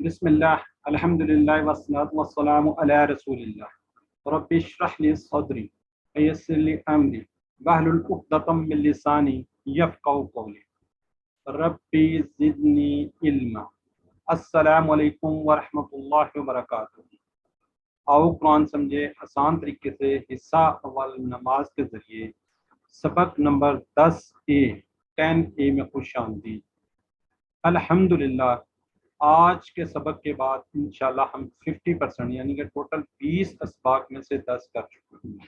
بسم اللہ الحمد للہ والصلاۃ والسلام علی رسول اللہ رب اشرح لی صدری ویسر لی امری واحلل عقدۃ من لسانی یفقہوا قولی ربی زدنی علما۔ السلام علیکم ورحمۃ اللہ وبرکاتہ۔ آؤ قرآن سمجھے آسان طریقے سے حصہ اول نماز کے ذریعے سبق نمبر 10A میں خوش آمدید۔ الحمدللہ آج کے سبق کے بعد انشاءاللہ ہم 50% یعنی کہ ٹوٹل 20 اسباق میں سے 10 کر چکے ہیں۔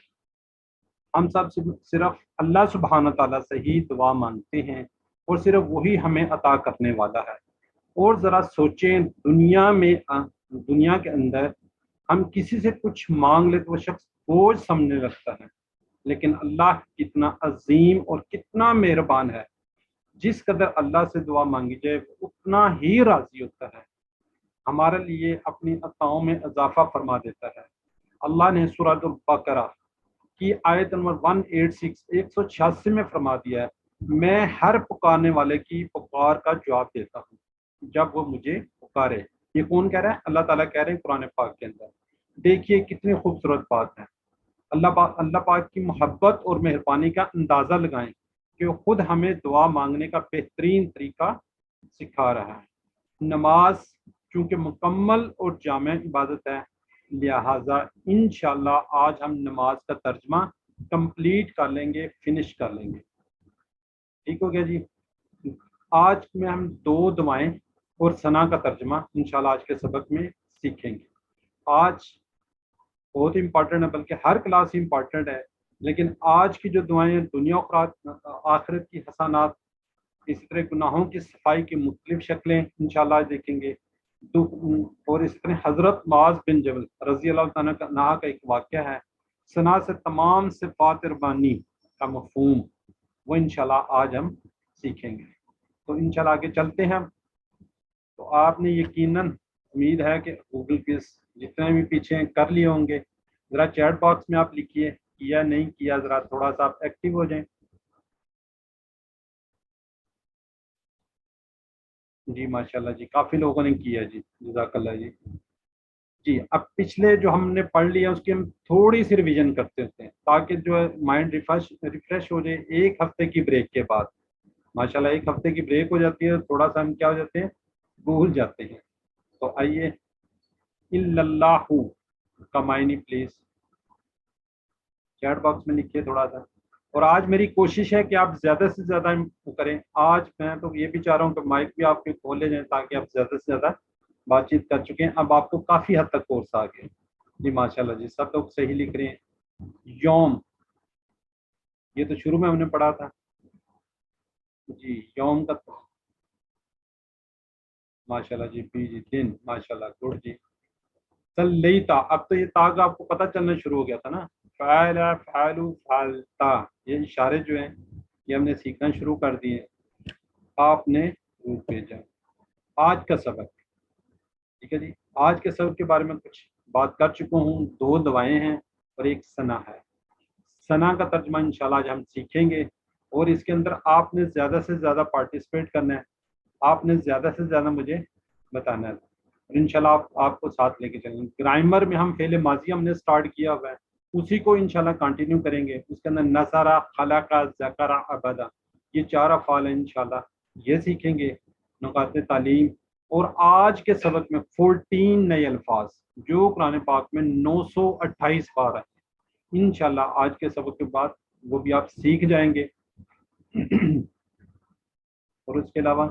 ہم سب صرف اللہ سبحانہ تعالیٰ سے ہی دعا مانگتے ہیں اور صرف وہی ہمیں عطا کرنے والا ہے۔ اور ذرا سوچیں دنیا کے اندر ہم کسی سے کچھ مانگ لے تو وہ شخص بوجھ سمجھنے لگتا ہے، لیکن اللہ کتنا عظیم اور کتنا مہربان ہے، جس قدر اللہ سے دعا مانگی جائے اتنا ہی راضی ہوتا ہے، ہمارے لیے اپنی عطاؤں میں اضافہ فرما دیتا ہے۔ اللہ نے سورۃ البقرہ کی آیت نمبر 186 میں فرما دیا ہے، میں ہر پکارنے والے کی پکار کا جواب دیتا ہوں جب وہ مجھے پکارے۔ یہ کون کہہ رہا ہے؟ اللہ تعالیٰ کہہ رہے ہیں قرآن پاک کے اندر۔ دیکھیے کتنی خوبصورت بات ہے۔ اللہ پاک کی محبت اور مہربانی کا اندازہ لگائیں کہ وہ خود ہمیں دعا مانگنے کا بہترین طریقہ سکھا رہا ہے۔ نماز چونکہ مکمل اور جامع عبادت ہے، لہٰذا انشاءاللہ آج ہم نماز کا ترجمہ کمپلیٹ کر لیں گے، فنش کر لیں گے۔ ٹھیک ہو گیا جی؟ آج میں ہم 2 دعائیں اور ثنا کا ترجمہ انشاءاللہ آج کے سبق میں سیکھیں گے۔ آج بہت امپورٹنٹ ہے، بلکہ ہر کلاس امپورٹنٹ ہے، لیکن آج کی جو دعائیں دنیا اور آخرت کی حسنات، اسی طرح گناہوں کی صفائی کی مختلف شکلیں انشاءاللہ آج دیکھیں گے، اور اسی طرح حضرت معاذ بن جبل رضی اللہ تعالیٰ عنہ کا ایک واقعہ ہے۔ ثنا سے تمام صفات ربانی کا مفہوم وہ انشاءاللہ آج ہم سیکھیں گے۔ تو انشاءاللہ آگے چلتے ہیں۔ تو آپ نے یقیناً امید ہے کہ گوگل کوئز جتنے بھی پیچھے کر لیے ہوں گے، ذرا چیٹ باکس میں آپ لکھیے کیا نہیں کیا، ذرا تھوڑا سا آپ ایکٹیو ہو جائیں۔ جی ماشاءاللہ جی، کافی لوگوں نے کیا جی، جزاک اللہ جی۔ جی اب پچھلے جو ہم نے پڑھ لیا اس کی ہم تھوڑی سی ریویژن کرتے ہوتے ہیں تاکہ جو ہے مائنڈ ریفریش ہو جائے۔ ایک ہفتے کی بریک کے بعد ماشاءاللہ ایک ہفتے کی بریک ہو جاتی ہے، تھوڑا سا ہم کیا ہو جاتے ہیں، بھول جاتے ہیں۔ تو آئیے، الا اللہ کا معنی پلیز چیٹ باکس میں لکھیے تھوڑا سا۔ اور آج میری کوشش ہے کہ آپ زیادہ سے زیادہ کریں۔ آج میں تو یہ بھی چاہ رہا ہوں کہ مائک بھی آپ کے کھول لے جائیں تاکہ آپ زیادہ سے زیادہ بات چیت کر چکے ہیں۔ اب آپ کو کافی حد تک کورس آ گئے جی، ماشاءاللہ جی، سب لوگ صحیح لکھ رہے ہیں۔ یوم، یہ تو شروع میں ہم نے پڑھا تھا جی، یوم کا ماشاءاللہ جی، پی جی دن، ماشاءاللہ گڈ جی۔ صلیتا، اب تو یہ تاغ آپ کو پتہ چلنا شروع ہو گیا تھا نا، فعل فعلو فعلتا، یہ اشارے جو ہیں یہ ہم نے سیکھنا شروع کر دیے۔ آپ نے روح بھیجا۔ آج کا سبق، ٹھیک ہے جی، آج کے سبق کے بارے میں کچھ بات کر چکا ہوں۔ 2 دعائیں ہیں اور ایک ثنا ہے۔ ثنا کا ترجمہ انشاءاللہ آج ہم سیکھیں گے، اور اس کے اندر آپ نے زیادہ سے زیادہ پارٹیسپیٹ کرنا ہے، آپ نے زیادہ سے زیادہ مجھے بتانا ہے، اور انشاءاللہ آپ کو ساتھ لے کے چلیں گے۔ گرامر میں ہم فعل ماضی ہم نے سٹارٹ کیا ہوا ہے، اسی کو انشاءاللہ کنٹینیو کریں گے۔ اس کے اندر نصرہ، خلق، ذکر، عبدا، یہ 4 افعال ہیں، انشاءاللہ یہ سیکھیں گے، نکات تعلیم۔ اور آج کے سبق میں 14 نئے الفاظ جو قرآن پاک میں 928 بار ہیں، انشاءاللہ آج کے سبق کے بعد وہ بھی آپ سیکھ جائیں گے۔ اور اس کے علاوہ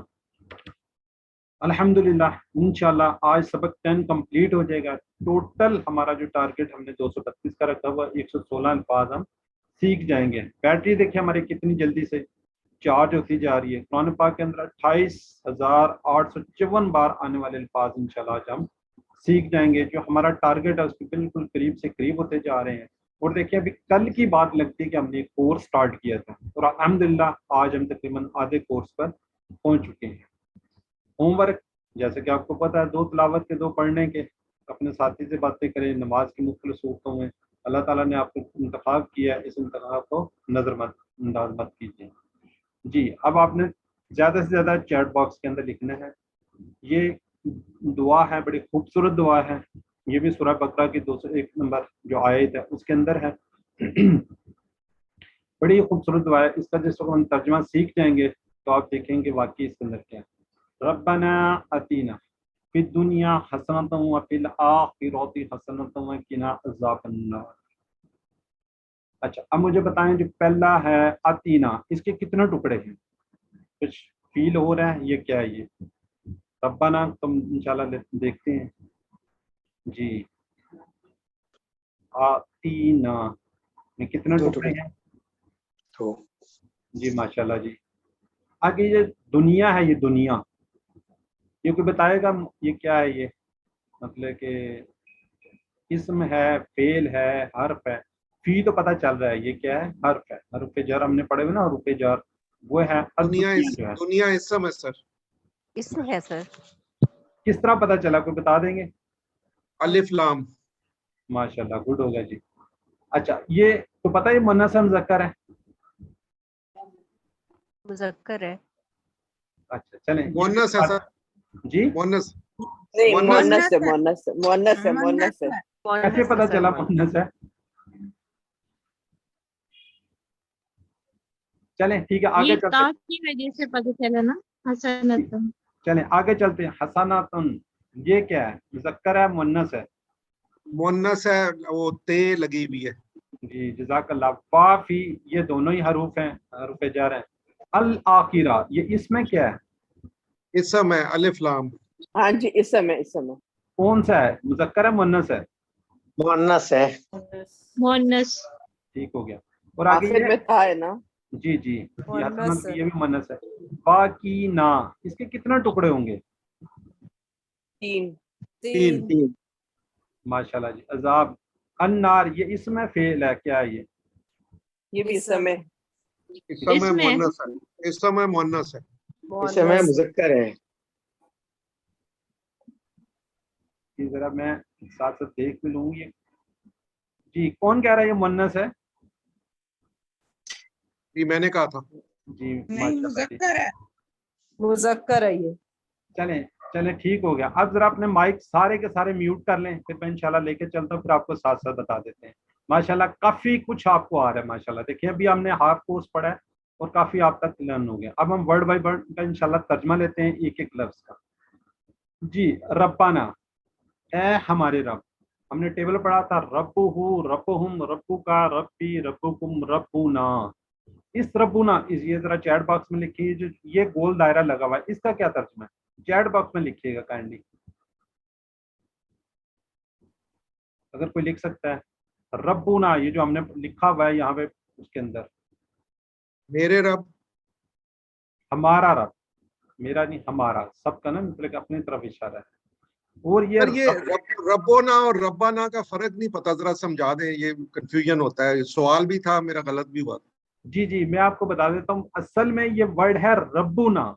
الحمدللہ انشاءاللہ آج سبق 10 کمپلیٹ ہو جائے گا۔ ٹوٹل ہمارا جو ٹارگٹ ہم نے 232 کا رکھا ہوا، 116 الفاظ ہم سیکھ جائیں گے۔ بیٹری دیکھیں ہماری کتنی جلدی سے چارج ہوتی جا رہی ہے۔ قرآن پاک کے اندر 28,854 بار آنے والے الفاظ انشاءاللہ آج ہم سیکھ جائیں گے۔ جو ہمارا ٹارگٹ ہے اس کے بالکل قریب سے قریب ہوتے جا رہے ہیں۔ اور دیکھیں ابھی کل کی بات لگتی ہے کہ ہم نے ایک کورس سٹارٹ کیا تھا، اور الحمدللہ آج ہم تقریباً آدھے کورس پر پہنچ چکے ہیں۔ ہوم ورک جیسے کہ آپ کو پتہ ہے، 2 تلاوت کے 2 پڑھنے کے، اپنے ساتھی سے باتیں کریں، نماز کی مختلف صورتوں میں اللہ تعالیٰ نے آپ کو انتخاب کیا ہے، اس انتخاب کو نظر انداز مت کیجیے جی۔ اب آپ نے زیادہ سے زیادہ چیٹ باکس کے اندر لکھنا ہے۔ یہ دعا ہے, بڑی خوبصورت دعا ہے. یہ بھی سورہ بقرہ کی 201 نمبر جو آیت ہے اس کے اندر ہے. بڑی خوبصورت دعا ہے. اس کا جس وقت ہم ترجمہ سیکھ جائیں گے تو آپ دیکھیں گے واقعی اس کے اندر کیا ہے. ربنا اتینا فی الدنیا حسنۃ وفی الآخرۃ حسنۃ وقنا عذاب النار. اچھا اب مجھے بتائیں جو پہلا ہے اتینا, اس کے کتنے ٹکڑے ہیں؟ کچھ فیل ہو رہا ہے یہ کیا ہے؟ یہ ربنا تم انشاءاللہ دیکھتے ہیں جی. آتینا میں کتنے ٹکڑے ہیں؟ تو جی ماشاءاللہ جی. آگے یہ دنیا ہے, یہ دنیا یہ کوئی بتائے گا یہ کیا ہے؟ یہ مطلب کہ اسم ہے, فعل ہے, حرف ہے. فی تو پتہ چل رہا ہے یہ کیا ہے, حرف ہے. حرف جر ہم نے پڑھے ہوئے نا, حروف جر وہ ہے. الدنیا جو ہے دنیا اسم ہے سر. اسم ہے سر. کس طرح پتہ چلا, کوئی بتا دیں گے؟ الف لام. ماشاءاللہ گڈ ہو گیا جی. اچھا یہ تو پتہ ہے مؤنث ہے مذکر ہے؟ مذکر ہے. اچھا چلیں مؤنث ہے سر. جی مؤنث. نہیں مؤنث. مؤنث ہے. کیسے پتہ چلا مؤنث ہے؟ چلیں ٹھیک ہے آگے یہ چلتے تا کی وجہ سے پتہ چلا نا حسنۃ. چلیں آگے چلتے ہیں. حسناتن یہ کیا ہے, مذکر ہے مؤنث ہے؟ مؤنث ہے, وہ تے لگی ہوئی ہے. جی جزاک اللہ. فا فی یہ دونوں ہی حروف ہیں, حروف جر ہیں. الآخرہ یہ اس میں کیا ہے؟ اسم ہے الف لام. ہاں جی اسم ہے. کون سا ہے, مذکر ہے مؤنث ہے؟ مؤنث ہے. مؤنث. ٹھیک ہو گیا. اور آگے آخر میں تھا ہے نا. جی جی یہ حسنات کی یہ بھی مؤنث ہے. باقی نا اس کے کتنے ٹکڑے ہوں گے؟ 3. ماشاءاللہ جی. عذاب. النار یہ اسم ہے فعل ہے, کیا ہے یہ بھی اسم ہے. اسم ہے مؤنث ہے. اسم ہے مؤنث ہے. اسم ہے مذکر ہے. یہ ذرا میں ساتھ ساتھ دیکھ بھی لوں گی. جی کون کہہ رہا ہے یہ مؤنث ہے؟ یہ میں نے کہا تھا. جی ماشاءاللہ جی. مذکر ہے یہ. چلیں چلیں ٹھیک ہو گیا. اب ذرا اپنے مائک سارے کے سارے میوٹ کر لیں, پھر میں انشاءاللہ لے کے چلتا ہوں, پھر آپ کو ساتھ ساتھ بتا دیتے ہیں. ماشاءاللہ کافی کچھ آپ کو آ رہا ہے ماشاءاللہ. دیکھیں ابھی ہم نے ہاف کورس پڑھا ہے اور کافی آپ تک لرن ہو گیا. اب ہم ورڈ بائی ورڈ کا انشاءاللہ ترجمہ لیتے ہیں ایک ایک لفظ کا. جی ربنا اے ہمارے رب. ہم نے ٹیبل پڑھا تھا ربہ ربہم ربو کا ربی ربکم ربنا. اس ربنا یہ ذرا چیٹ باکس میں لکھیے, جو یہ گول دائرہ لگا ہوا ہے اس کا کیا ترجمہ ہے؟ چیٹ باکس میں لکھیے گا کائنڈلی اگر کوئی لکھ سکتا ہے. ربنا یہ جو ہم نے لکھا ہوا ہے یہاں پہ اس کے اندر, میرے رب. ہمارا رب, میرا نہیں ہمارا, سب کا نا مطلب اپنی طرف اشارہ ہے. اور سر یہ یہ ربونا اور ربانا کا فرق نہیں پتا, ذرا سمجھا دیں, یہ کنفیوژن ہوتا ہے. سوال بھی تھا میرا, غلط بھی ہوا. جی جی میں آپ کو بتا دیتا ہوں. اصل میں یہ ورڈ ہے ربنا,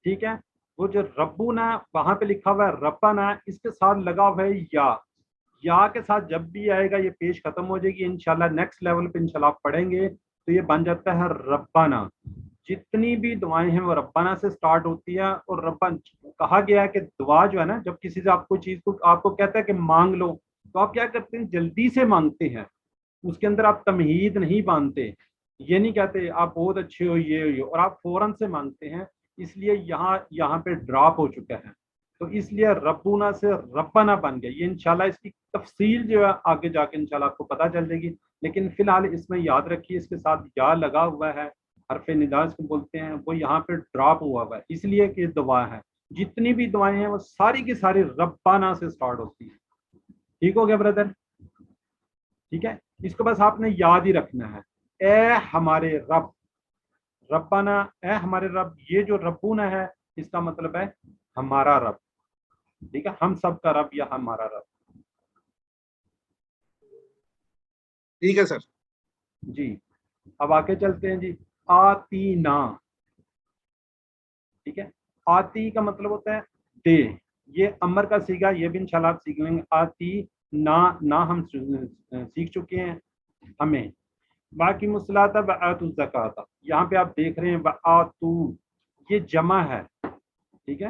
ٹھیک ہے. وہ جو ربنا وہاں پہ لکھا ہوا ہے ربنا, اس کے ساتھ لگا ہوا ہے یا کے ساتھ جب بھی آئے گا یہ پیج ختم ہو جائے گی انشاءاللہ. نیکسٹ لیول پہ انشاءاللہ آپ پڑھیں گے تو یہ بن جاتا ہے ربنا. جتنی بھی دعائیں ہیں وہ ربنا سے سٹارٹ ہوتی ہے. اور ربنا کہا گیا ہے کہ دعا جو ہے نا, جب کسی سے آپ کو چیز کو آپ کو کہتا ہے کہ مانگ لو, تو آپ کیا کرتے ہیں, جلدی سے مانگتے ہیں. اس کے اندر آپ تمہید نہیں باندھتے, یہ نہیں کہتے آپ بہت اچھے ہو یہ ہو, اور آپ فوراً سے مانگتے ہیں. اس لیے یہاں پہ ڈراپ ہو چکا ہے, تو اس لیے ربنا سے ربنا بن گیا. یہ انشاءاللہ اس کی تفصیل جو ہے آگے جا کے انشاءاللہ آپ کو پتہ چل جائے گی. لیکن فی الحال اس میں یاد رکھیے اس کے ساتھ یا لگا ہوا ہے, حرف نداء کو بولتے ہیں, وہ یہاں پہ ڈراپ ہوا ہوا ہے اس لیے کہ دعا ہے. جتنی بھی دعائیں ہیں وہ ساری کی ساری ربنا سے سٹارٹ ہوتی ہیں. ٹھیک ہو گیا بردر؟ ٹھیک ہے, اس کو بس آپ نے یاد ہی رکھنا ہے. اے ہمارے رب, ربنا اے ہمارے رب. یہ جو ربنا ہے اس کا مطلب ہے ہمارا رب, ٹھیک ہے, ہم سب کا رب یا ہمارا رب. ٹھیک ہے سر. جی اب آگے چلتے ہیں. جی آتینا, ٹھیک ہے. آتی کا مطلب ہوتا ہے دے, یہ امر کا سیگا, یہ بھی انشاءاللہ آپ سیکھ لیں گے. آتی نا ہم سیکھ چکے ہیں ہمیں. باقی مصلاتا بآتوا الزکاۃ, یہاں پہ آپ دیکھ رہے ہیں بآتو, یہ جمع ہے, ٹھیک ہے.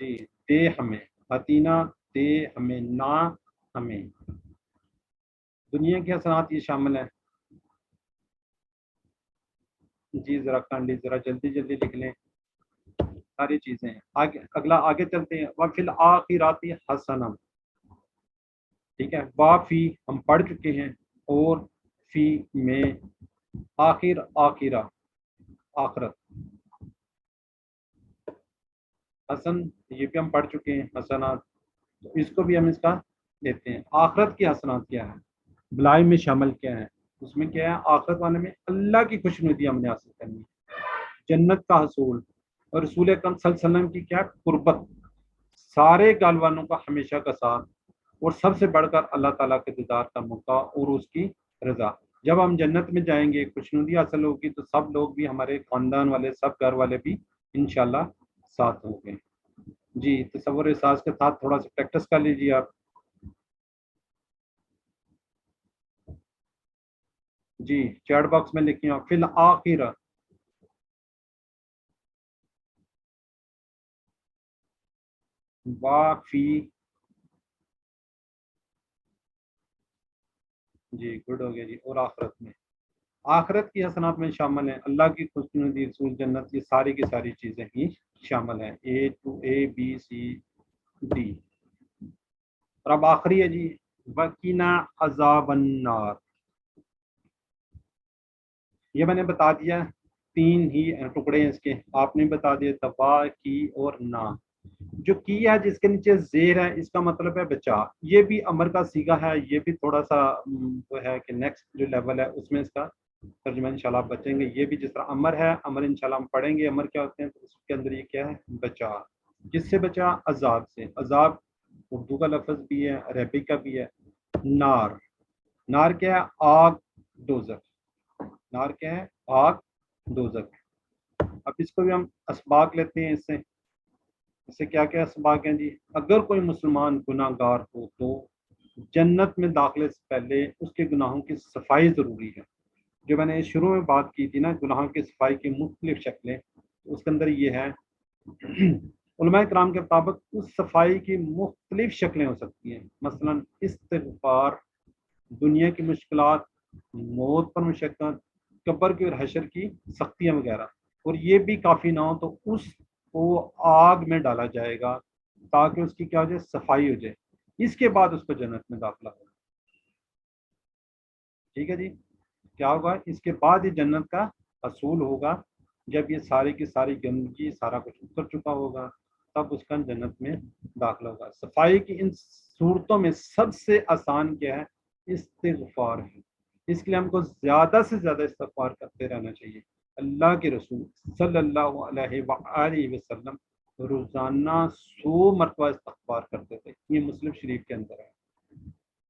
جی دے ہمیں، عطینا دے ہمیں، نہ ہمیں. دنیا کی حسنات یہ شامل ہیں. جی ذرا کانڈی ذرا جلدی جلدی لکھ لیں ساری چیزیں. آگے اگلا آگے چلتے ہیں. وفی الآخرات حسنہ، ٹھیک ہے. وا فی ہم پڑھ چکے ہیں، اور فی میں، آخر آخرہ آخرت، حسن یہ بھی ہم پڑھ چکے ہیں حسنات، تو اس کو بھی ہم اس کا دیتے ہیں. آخرت کی حسنات کیا ہے؟ بلائی میں شامل کیا ہے؟ اس میں کیا ہے؟ آخرت والے میں اللہ کی خوشنودی ہم نے حاصل کرنی ہے، جنت کا حصول، اور رسول اکرم صلی اللہ علیہ وسلم کی کیا قربت، سارے گالوانوں کا ہمیشہ کا ساتھ، اور سب سے بڑھ کر اللہ تعالیٰ کے دیدار کا موقع اور اس کی رضا. جب ہم جنت میں جائیں گے خوشنودی حاصل ہوگی تو سب لوگ بھی، ہمارے خاندان والے، سب گھر والے بھی انشاءاللہ ساتھ ہوں گے. جی تصور احساس کے ساتھ تھوڑا سا پریکٹس کر لیجیے آپ. جی چیٹ باکس میں لکھیں آپ فی الآخرہ. وافی، جی گڈ ہو گیا جی. اور آخرت میں، آخرت کی حسنات میں شامل ہیں اللہ کی خوشنودی، رسول، جنت، یہ ساری کی ساری چیزیں ہی شامل ہیں. A to A B C D. اور اب آخری ہے جی وقنا عذاب النار. یہ میں نے بتا دیا، تین ہی ٹکڑے ہیں اس کے، آپ نے بتا دیا دبا کی اور نا. جو کی ہے جس کے نیچے زیر ہے اس کا مطلب ہے بچا. یہ بھی امر کا صیغہ ہے، یہ بھی تھوڑا سا وہ ہے کہ نیکسٹ جو لیول ہے اس میں اس کا ترجمہ انشاءاللہ آپ بچیں گے. یہ بھی جس طرح امر ہے، امر انشاءاللہ ہم پڑھیں گے امر کیا ہوتے ہیں، تو اس کے اندر یہ کیا ہے بچا. کس سے بچا؟ عذاب سے. عذاب اردو کا لفظ بھی ہے، عربی کا بھی ہے. نار، نار کیا ہے؟ آگ، دوزخ. نار کیا ہے؟ آگ، دوزخ. اب اس کو بھی ہم اسباق لیتے ہیں. اس سے کیا کیا اسباق ہیں جی؟ اگر کوئی مسلمان گناہ گار ہو تو جنت میں داخلے سے پہلے اس کے گناہوں کی صفائی ضروری ہے. جو میں نے شروع میں بات کی تھی نا گناہوں کی صفائی کی مختلف شکلیں، اس کے اندر یہ ہے علماء کرام کے مطابق اس صفائی کی مختلف شکلیں ہو سکتی ہیں. مثلا استغفار، دنیا کی مشکلات، موت پر مشقت، قبر کی اور حشر کی سختیاں وغیرہ. اور یہ بھی کافی نہ ہو تو اس کو آگ میں ڈالا جائے گا تاکہ اس کی کیا ہو جائے؟ صفائی ہو جائے. اس کے بعد اس کو جنت میں داخلہ ہوگا. ٹھیک ہے جی. کیا ہوگا؟ اس کے بعد یہ جنت کا حصول ہوگا. جب یہ ساری کی ساری گندگی سارا کچھ اتر چکا ہوگا تب اس کا جنت میں داخلہ ہوگا. صفائی کی ان صورتوں میں سب سے آسان کیا ہے؟ استغفار ہے. اس کے لیے ہم کو زیادہ سے زیادہ استغفار کرتے رہنا چاہیے. اللہ کے رسول صلی اللہ علیہ وآلہ وسلم روزانہ 100 مرتبہ استغفار کرتے تھے. یہ مسلم شریف کے اندر ہے.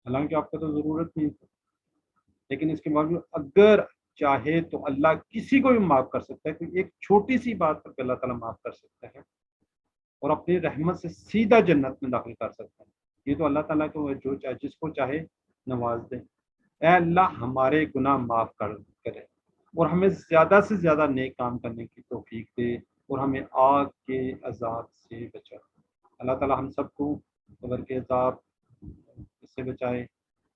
حالانکہ آپ کو تو ضرورت نہیں تھی، لیکن اس کے باوجود اگر چاہے تو اللہ کسی کو بھی معاف کر سکتا ہے. کوئی ایک چھوٹی سی بات پر اللہ تعالیٰ معاف کر سکتا ہے اور اپنی رحمت سے سیدھا جنت میں داخل کر سکتا ہے. یہ تو اللہ تعالیٰ کو جو چاہے جس کو چاہے نواز دے. اے اللہ ہمارے گناہ معاف کرے اور ہمیں زیادہ سے زیادہ نیک کام کرنے کی توفیق دے اور ہمیں آگ کے عذاب سے بچائے. اللہ تعالیٰ ہم سب کو قبر کے عذاب سے بچائے،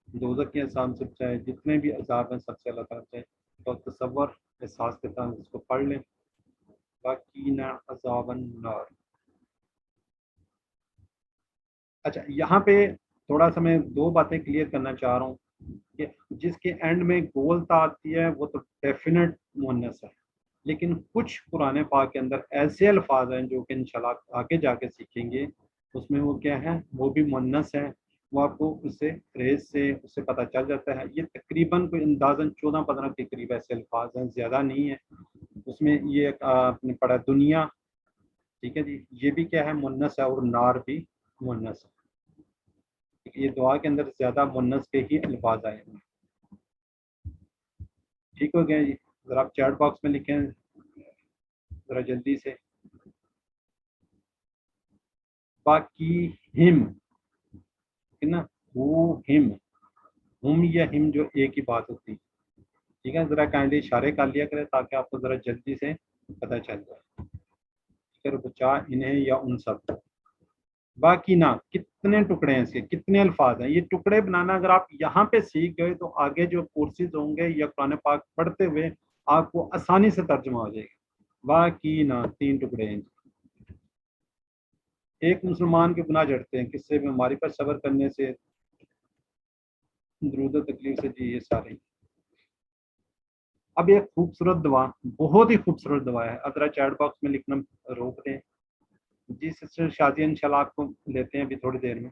دوزخ کے عذاب سے بچائے. جتنے بھی عذاب ہیں سب سے اللہ تعالیٰ بچائے. تو تصور احساس کے ساتھ اس کو پڑھ لیں. وَقِنَا عَذَابَ النَّارِ. اچھا یہاں پہ تھوڑا سا میں 2 باتیں کلیئر کرنا چاہ رہا ہوں کہ جس کے اینڈ میں گول تا آتی ہے وہ تو ڈیفینٹ مؤنث ہے، لیکن کچھ قرآن پاک کے اندر ایسے الفاظ ہیں جو کہ انشاءاللہ آگے جا کے سیکھیں گے، اس میں وہ کیا ہے؟ وہ بھی مؤنث ہے. وہ آپ کو اس سے فریز سے اس سے پتہ چل جاتا ہے. یہ تقریباً کوئی اندازاً 14-15 کے قریب ایسے الفاظ ہیں، زیادہ نہیں ہے. اس میں یہ آپ نے پڑھا دنیا، ٹھیک ہے جی، یہ بھی کیا ہے؟ مؤنث ہے. اور نار بھی مؤنث ہے. یہ دعا کے اندر زیادہ مؤنث کے ہی الفاظ آئے ہیں. ٹھیک ہو گیا جی. ذرا آپ چیٹ باکس میں لکھیں ذرا جلدی سے. باقی ہم نا، وہ ہم یا ہم جو ایک ہی بات ہوتی. ٹھیک ہے، ذرا کائنڈلی اشارے کر لیا کرے تاکہ آپ کو ذرا جلدی سے پتہ چل جائے. پھر بچا انہیں یا ان سب کو. باقی نہ کتنے ٹکڑے ہیں اس کے، کتنے الفاظ ہیں. یہ ٹکڑے بنانا اگر آپ یہاں پہ سیکھ گئے تو آگے جو کورسز ہوں گے یا قرآن پاک پڑھتے ہوئے آپ کو آسانی سے ترجمہ ہو جائے گا. باقی نہ 3 ٹکڑے ہیں. ایک مسلمان کے گناہ جھڑتے ہیں کس سے؟ بیماری پر صبر کرنے سے، درود و تکلیف سے. جی یہ سارے. اب ایک خوبصورت دعا، بہت ہی خوبصورت دعا ہے، ذرا چیٹ باکس میں لکھنا روک دیں. جی سسٹر شادی انشاءاللہ آپ کو لیتے ہیں ابھی تھوڑی دیر میں،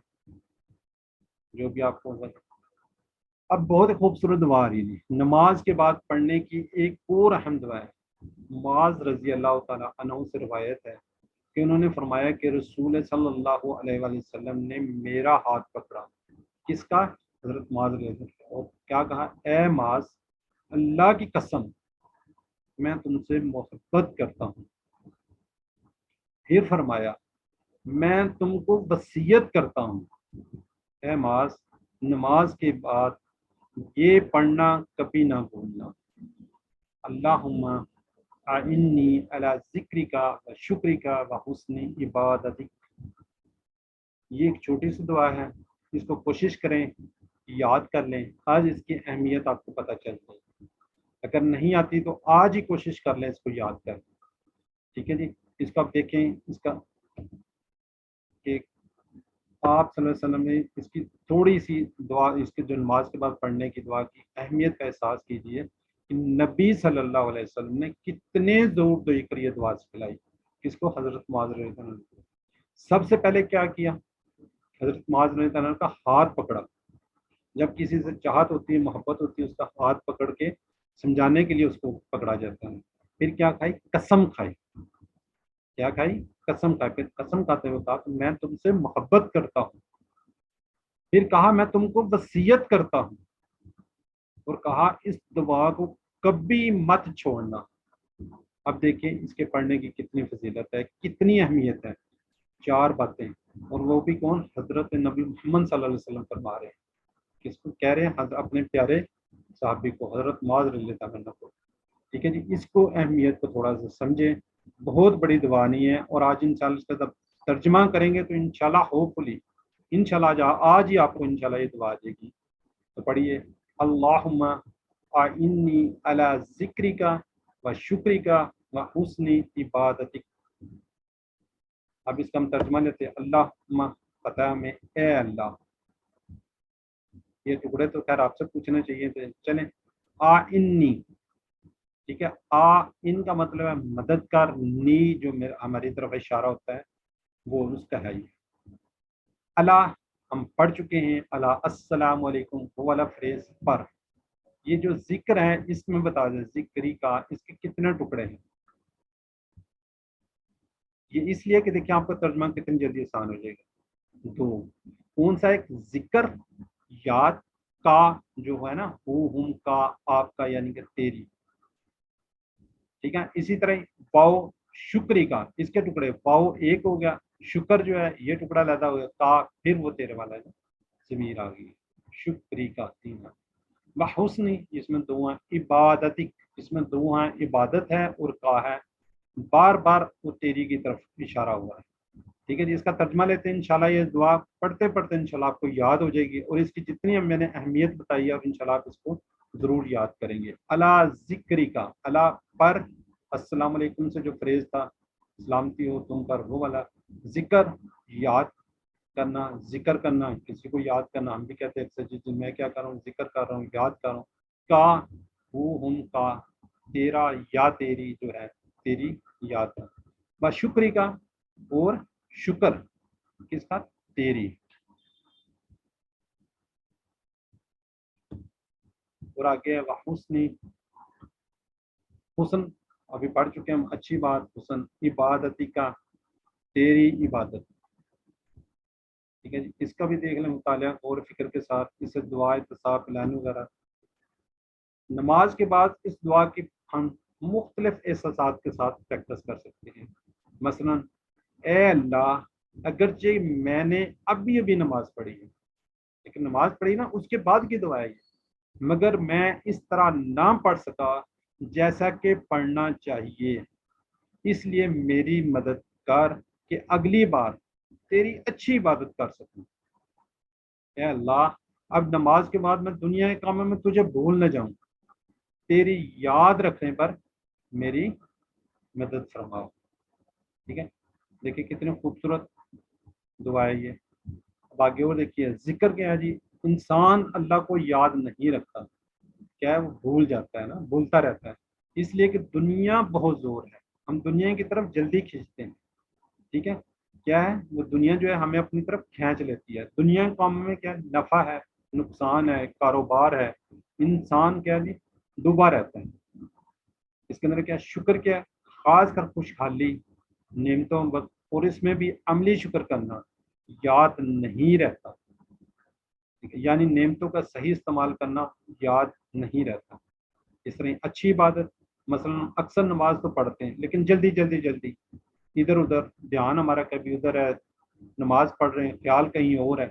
جو بھی آپ کو ہوگا. اب بہت ہی خوبصورت دعا آ رہی ہے نماز کے بعد پڑھنے کی. ایک اور اہم دعا ہے. معاذ رضی اللہ تعالیٰ عنہ سے روایت ہے کہ انہوں نے فرمایا کہ رسول صلی اللہ علیہ وآلہ وسلم نے میرا ہاتھ پکڑا. کس کا؟ حضرت معاذ رضی اللہ عنہ. اور کیا کہا؟ اے معاذ، اللہ کی قسم میں تم سے محبت کرتا ہوں. پھر فرمایا میں تم کو وصیت کرتا ہوں اے معاذ، نماز کے بعد یہ پڑھنا کبھی نہ بھولنا، اللہم اعنی علی ذکرک و شکرک و حسن عبادتک. یہ ایک چھوٹی سی دعا ہے، اس کو کوشش کریں یاد کر لیں. آج اس کی اہمیت آپ کو پتہ چل جائے. اگر نہیں آتی تو آج ہی کوشش کر لیں اس کو یاد کر لیں. ٹھیک ہے جی. اس کا آپ دیکھیں اس کا کہ آپ صلی اللہ علیہ وسلم نے اس کی تھوڑی سی دعا، اس کے جو نماز کے بعد پڑھنے کی دعا کی اہمیت کا احساس کیجئے کہ نبی صلی اللہ علیہ وسلم نے کتنے زور تو یہ کریے دعا سکھلائی. کس کو؟ حضرت معاذ رضی اللہ عنہ. سب سے پہلے کیا کیا؟ حضرت معاذ رضی اللہ عنہ کا ہاتھ پکڑا. جب کسی سے چاہت ہوتی ہے، محبت ہوتی ہے، اس کا ہاتھ پکڑ کے سمجھانے کے لیے اس کو پکڑا جاتا ہے. پھر کیا کھائی؟ قسم کھائی. کیا کھائی؟ قسم کھائی. پھر قسم کھاتے ہوئے کہا کہ میں تم سے محبت کرتا ہوں. پھر کہا میں تم کو وصیت کرتا ہوں، اور کہا اس دعا کو کبھی مت چھوڑنا. اب دیکھیں اس کے پڑھنے کی کتنی فضیلت ہے، کتنی اہمیت ہے. 4 باتیں، اور وہ بھی کون؟ حضرت نبی محمد صلی اللہ علیہ وسلم فرما رہے ہیں. کس کو کہہ رہے ہیں؟ اپنے پیارے صحابی کو، حضرت معاذ رضی اللہ عنہ کو. ٹھیک ہے جی. اس کو اہمیت کو تھوڑا سا سمجھیں. بہت بڑی دعا نہیں ہے، اور آج انشاءاللہ اس کا جب ترجمہ کریں گے تو انشاءاللہ ہوپفلی انشاءاللہ آج ہی آپ کو انشاءاللہ یہ دعا آ جائے گی. تو پڑھیے اللہم اعنی علی ذکرک و شکرک و حسن عبادتک. اب اس کا ہم ترجمہ لیتے ہیں. اللہم پتہ میں اے اللہ. یہ ٹکڑے تو خیر آپ سے پوچھنے چاہیے تھے. چلیں اعنی. ٹھیک ہے. ان کا مطلب ہے مددگار. نی جو ہماری طرف اشارہ ہوتا ہے وہ اس کا ہے. اللہ ہم پڑھ چکے ہیں. اللہ السلام علیکم وہ والا فریز پر. یہ جو ذکر ہے اس میں بتا دیں ذکری کا اس کے کتنے ٹکڑے ہیں. یہ اس لیے کہ دیکھیں آپ کا ترجمہ کتنی جلدی آسان ہو جائے گا. تو کون سا؟ ایک ذکر، یاد کا جو ہے نا، ہم کا، آپ کا یعنی کہ تیری. ٹھیک ہے. اسی طرح واو شکری کا، اس کے ٹکڑے واو ایک ہو گیا، شکر جو ہے یہ ٹکڑا لیتا ہو گیا، کا پھر وہ تیرے والا ہے ضمیر آ گئی. شکری کا 3 ہے. بحسنی اس میں 2 ہیں. عبادتک اس میں 2 ہیں، عبادت ہے اور کا ہے. بار بار وہ تیری کی طرف اشارہ ہوا ہے. ٹھیک ہے جی. اس کا ترجمہ لیتے ہیں. انشاءاللہ یہ دعا پڑھتے پڑھتے انشاءاللہ آپ کو یاد ہو جائے گی، اور اس کی جتنی میں نے اہمیت بتائی ہے اور انشاءاللہ آپ اس کو ضرور یاد کریں گے. اللہ ذکری کا، اللہ پر، السلام علیکم سے جو فریز تھا سلامتی ہو تم پر وہ والا. ذکر یاد کرنا، ذکر کرنا کسی کو یاد کرنا. ہم بھی کہتے ہیں اکثر جی میں کیا کر رہا ہوں، ذکر کر رہا ہوں، یاد کر رہا ہوں. کا ہم کا، تیرا یا تیری جو ہے تیری یاد ہے. بس شکری کا، اور شکر کس کا؟ تیری. اور آگے حسنی، حسن ابھی پڑھ چکے ہم، اچھی بات. حسن عبادتی کا، تیری عبادت. ٹھیک ہے جی. اس کا بھی دیکھ لیں مطالعہ اور فکر کے ساتھ. اسے دعا اتصاب پلان وغیرہ. نماز کے بعد اس دعا کی ہم مختلف احساسات کے ساتھ پریکٹس کر سکتے ہیں. مثلا اے اللہ، اگرچہ میں نے ابھی نماز پڑھی ہے، لیکن نماز پڑھی نا اس کے بعد کی دعا ہے، مگر میں اس طرح نہ پڑھ سکا جیسا کہ پڑھنا چاہیے، اس لیے میری مدد کر کہ اگلی بار تیری اچھی عبادت کر سکوں. اے اللہ اب نماز کے بعد میں دنیا کے کاموں میں تجھے بھول نہ جاؤں, تیری یاد رکھنے پر میری مدد فرماؤ. ٹھیک ہے, دیکھیے کتنے خوبصورت دعا ہے یہ. اب آگے اور دیکھیے ذکر کیا ہے جی, انسان اللہ کو یاد نہیں رکھتا, کیا ہے وہ بھول جاتا ہے نا, بھولتا رہتا ہے, اس لیے کہ دنیا بہت زور ہے, ہم دنیا کی طرف جلدی کھینچتے ہیں. ٹھیک ہے, کیا ہے وہ دنیا جو ہے ہمیں اپنی طرف کھینچ لیتی ہے. دنیا کے کام میں کیا نفع ہے, نقصان ہے, کاروبار ہے, انسان کیا جی ڈوبا رہتا ہے. اس کے اندر کیا شکر کیا ہے, خاص کر خوشحالی نعمتوں پر, اور اس میں بھی عملی شکر کرنا یاد نہیں رہتا. ٹھیک ہے, یعنی نعمتوں کا صحیح استعمال کرنا یاد نہیں رہتا. اس طرح اچھی عبادت, مثلا اکثر نماز تو پڑھتے ہیں لیکن جلدی ادھر ادھر دھیان ہمارا کبھی ادھر ہے, نماز پڑھ رہے ہیں خیال کہیں اور ہے,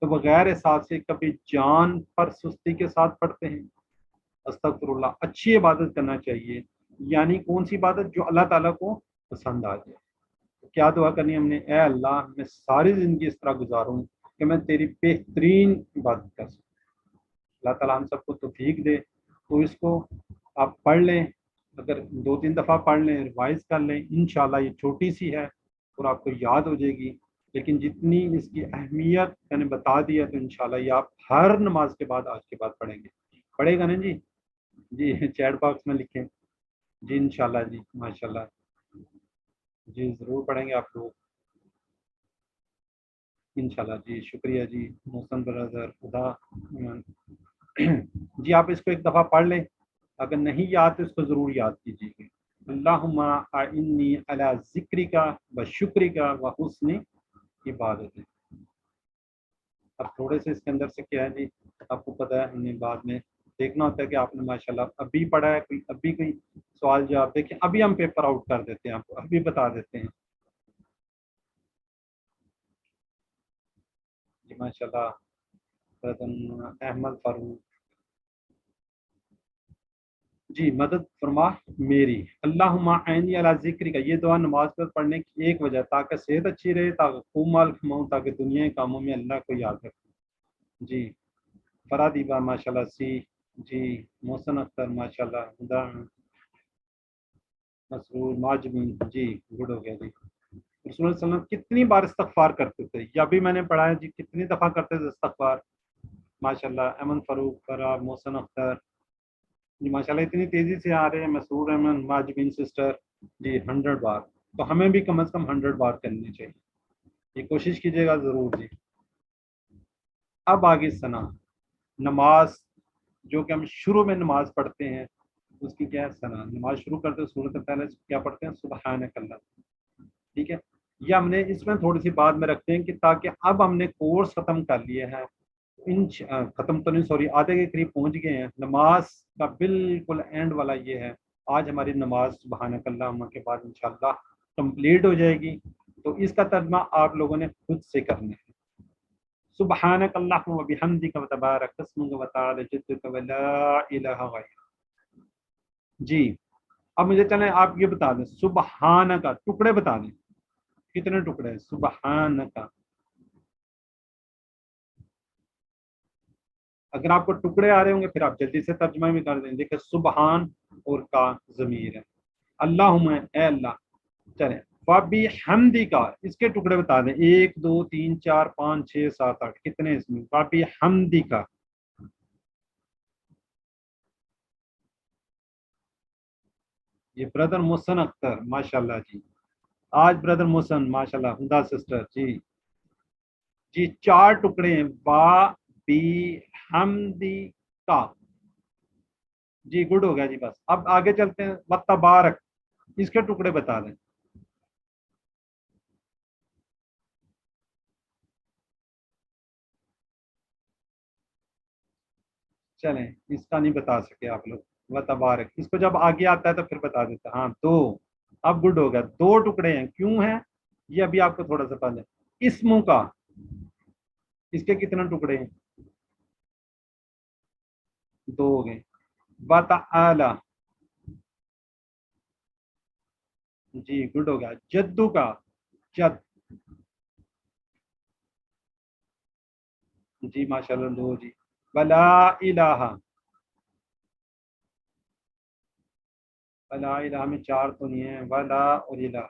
تو بغیر احساس سے کبھی جان پر سستی کے ساتھ پڑھتے ہیں. استغفر اللہ. اچھی عبادت کرنا چاہیے, یعنی کون سی عبادت جو اللہ تعالیٰ کو پسند آ جائے. کیا دعا کرنی ہے ہم نے, اے اللہ میں ساری زندگی اس طرح گزاروں کہ میں تیری بہترین عبادت کر سکوں. اللہ تعالیٰ ہم سب کو توفیق دے. تو اس کو آپ پڑھ لیں, اگر 2-3 دفعہ پڑھ لیں, ریوائز کر لیں, انشاءاللہ یہ چھوٹی سی ہے اور آپ کو یاد ہو جائے گی, لیکن جتنی اس کی اہمیت میں نے بتا دی ہے تو انشاءاللہ یہ آپ ہر نماز کے بعد آج کے بعد پڑھیں گے. پڑھے گا نا جی؟ جی چیٹ باکس میں لکھیں جی, انشاءاللہ جی, ماشاءاللہ جی, ضرور پڑھیں گے آپ لوگ انشاءاللہ جی. شکریہ جی محسن برادر, خدا جی. آپ اس کو ایک دفعہ پڑھ لیں, اگر نہیں یاد تو اس کو ضرور یاد کیجیے. اللہم اعنی علی ذکرک و شکرک و حسن عبادت. اب تھوڑے سے اس کے اندر سے کیا ہے جی, آپ کو پتہ ہے ہم نے بعد میں دیکھنا ہوتا ہے کہ آپ نے ماشاءاللہ ابھی پڑھا ہے, کوئی ابھی کوئی سوال جواب دیکھیں, ابھی ہم پیپر آؤٹ کر دیتے ہیں, آپ کو ابھی بتا دیتے ہیں جی. ماشاءاللہ احمد فاروق جی, مدد فرما میری. اللہم اعنی علی ذکرک, یہ دعا نماز پر پڑھنے کی ایک وجہ تاکہ صحت اچھی رہے, تاکہ خوب مال کماؤں, تاکہ دنیا کے کاموں میں اللہ کو یاد رکھوں جی. فرادیبہ ماشاءاللہ سی جی, محسن اختر ماشاءاللہ, خدا مسرور ماجمین جی, گڈ ہو گیا جی. رسول اللہ صلی اللہ علیہ وسلم کتنی بار استغفار کرتے تھے, یا بھی میں نے پڑھا ہے جی, کتنی دفعہ کرتے تھے استغفار. ماشاءاللہ احمد فاروق, فرا, محسن اختر جی, ماشاءاللہ اتنی تیزی سے آ رہے ہیں. مسرور احمد ماجبین سسٹر جی 100 بار, تو ہمیں بھی کم از کم 100 بار کرنی چاہیے. یہ کوشش کیجیے گا ضرور جی. اب آگے ثنا, نماز جو کہ ہم شروع میں نماز پڑھتے ہیں اس کی کیا ہے ثنا. نماز شروع کرتے ہیں سورۃ پہلے کیا پڑھتے ہیں, سبحانک اللہ. ٹھیک ہے, یہ ہم نے اس میں تھوڑی سی بعد میں رکھتے ہیں کہ تاکہ اب ہم نے کورس ختم کر لیے ہیں, ختم تو نہیں سوری, آدھے کے قریب پہنچ گئے ہیں. نماز کا بالکل اینڈ والا یہ ہے. آج ہماری نماز سبحانک اللہم کے بعد انشاءاللہ کمپلیٹ ہو جائے گی. تو اس کا ترجمہ آپ لوگوں نے خود سے کرنا ہے. سبحانک اللہم و بحمدک و تبارک اسمک و تعالی جدک و لا الہ غیرک. جی اب مجھے چلیں آپ یہ بتا دیں, سبحانک ٹکڑے بتا دیں, کتنے ٹکڑے ہیں سبحانک. اگر آپ کو ٹکڑے آ رہے ہوں گے پھر آپ جلدی سے ترجمہ بھی کر دیں. دیکھیں سبحان اور کا ضمیر ہے, اللہم اے اللہ. چلیں وَبِحَمْدِکَ, اس کے ٹکڑے بتا دیں, 1 2 3 4 5 6 7 8 کتنے اس میں. وَبِحَمْدِکَ, یہ بردر محسن اختر ماشاءاللہ جی, آج بردر محسن ماشاءاللہ, ہدا سسٹر جی جی 4 ٹکڑے ہیں. وَبِحَمْدِکَ جی, گڈ ہو گیا جی. بس اب آگے چلتے ہیں. وَتَبَارَک, اس کے ٹکڑے بتا دیں. چلیں اس کا نہیں بتا سکے آپ لوگ. وتبارک, اس کو جب آگے آتا ہے تو پھر بتا دیتا. ہاں 2, اب گڈ ہو گیا. 2 ٹکڑے ہیں, کیوں ہیں یہ ابھی آپ کو تھوڑا سا پہلے. اسموں کا, اس کے کتنے ٹکڑے ہیں, 2 ہو گئے. وتعالی جی, گڈ ہو گیا. جدو کا, جد جی ماشاءاللہ دو جی. ولا الہ، ولا الہ میں چار تو نہیں ہے، ولا اور الہ.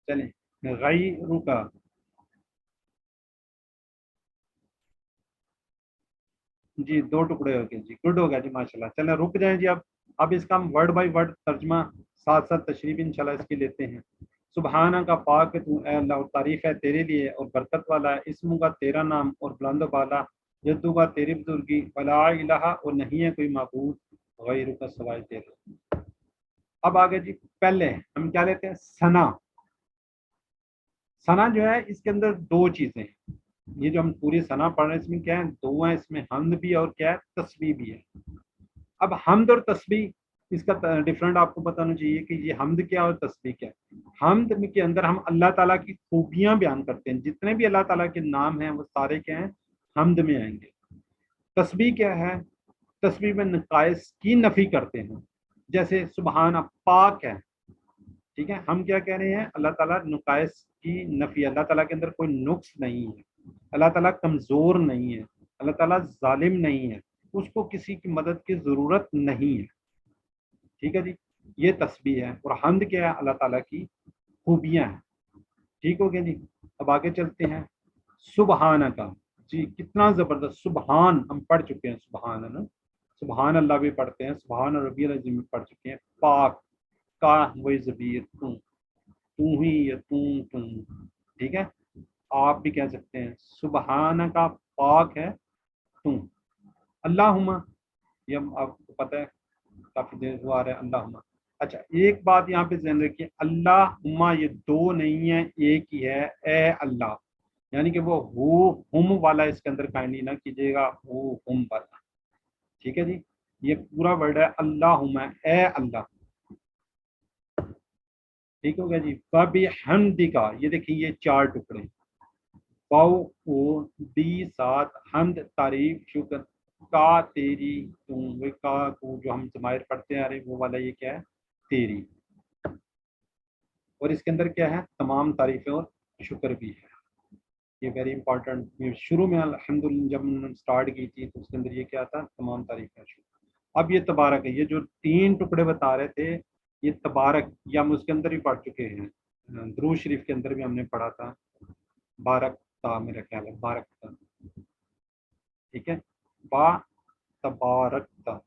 چلیں غیرک، جی دو ٹکڑے ہو گئے جی، گڈ ہو گیا جی ماشاءاللہ. چلیں رک جائیں جی. اب اس کا ہم ورڈ بائی ورڈ ترجمہ ساتھ ساتھ تشریح انشاءاللہ اس کی لیتے ہیں. سبحانہ کا پاک ہے تو اے اللہ، اور تعریف ہے تیرے لیے اور برکت والا ہے اسم کا تیرا نام اور بلند و بالا، جدو کا تیری بزرگی، ولا الہ اور نہیں ہے کوئی معبود غیر کا سوائے تیرے. اب آگے جی پہلے ہم کیا لیتے ہیں؟ ثنا. ثنا جو ہے اس کے اندر دو چیزیں ہیں. یہ جو ہم پوری ثنا پڑھ رہے ہیں اس میں کیا ہے؟ دو ہیں، اس میں حمد بھی اور کیا ہے؟ تسبیح بھی ہے. اب حمد اور تسبیح اس کا ڈفرنٹ آپ کو بتانا چاہیے کہ یہ حمد کیا اور تسبیح کیا. حمد کے اندر ہم اللہ تعالیٰ کی خوبیاں بیان کرتے ہیں، جتنے بھی اللہ تعالیٰ کے نام ہیں وہ سارے کیا ہیں؟ حمد میں آئیں گے. تسبیح کیا ہے؟ تسبیح میں نقائص کی نفی کرتے ہیں، جیسے سبحانہ پاک ہے، ٹھیک ہے. ہم کیا کہہ رہے ہیں؟ اللہ تعالیٰ نقائص کی نفی، اللہ تعالیٰ کے اندر کوئی نقص نہیں ہے، اللہ تعالیٰ کمزور نہیں ہے، اللہ تعالیٰ ظالم نہیں ہے، اس کو کسی کی مدد کی ضرورت نہیں ہے. ٹھیک ہے جی، یہ تسبیح ہے. اور حمد کیا ہے؟ اللہ تعالیٰ کی خوبیاں ہیں. ٹھیک ہو گیا جی. اب آگے چلتے ہیں. سبحانہ کا، جی کتنا زبردست. سبحان ہم پڑھ چکے ہیں، سبحان ہے نا، سبحان اللہ بھی پڑھتے ہیں، سبحان ربی العظیم بھی پڑھ چکے ہیں. پاک کا وہی ضمیر تو ہی یا تم، ٹھیک ہے. آپ بھی کہہ سکتے ہیں سبحان کا پاک ہے تم. اللہم، یہ آپ کو پتہ ہے کافی دیر ہوا رہا ہے اللہم. اچھا ایک بات یہاں پہ ذہن رکھیے، اللہم یہ دو نہیں ہے، ایک ہی ہے، اے اللہ. یعنی کہ وہ ہو ہم والا اس کے اندر کائنڈلی نہ کیجیے گا، ہو ہم والا. ٹھیک ہے جی، یہ پورا ورڈ ہے اللہم، اے اللہ. ٹھیک ہو گیا جی. فَبِحَمْدِکَ، یہ دیکھیں یہ چار ٹکڑے، واو او دی ساتھ، حمد تعریف شکر، کا تیری تم، وہ کا کو جو ہم ضمائر پڑھتے ہیں وہ والا یہ کیا ہے؟ تیری. اور اس کے اندر کیا ہے؟ تمام تعریفیں اور شکر بھی ہے. یہ ویری امپورٹنٹ. شروع میں الحمدللہ جب ہم نے اسٹارٹ کی تھی تو اس کے اندر یہ کیا تھا؟ تمام تعریفیں اور شکر. اب یہ تبارک ہے، یہ جو تین ٹکڑے بتا رہے تھے یہ تبارک، یہ ہم اس کے اندر بھی پڑھ چکے ہیں، درود شریف کے اندر بھی ہم نے پڑھا تھا. بارک تا، میرا خیال ہے بارک تا، ٹھیک ہے. با تبارک تا،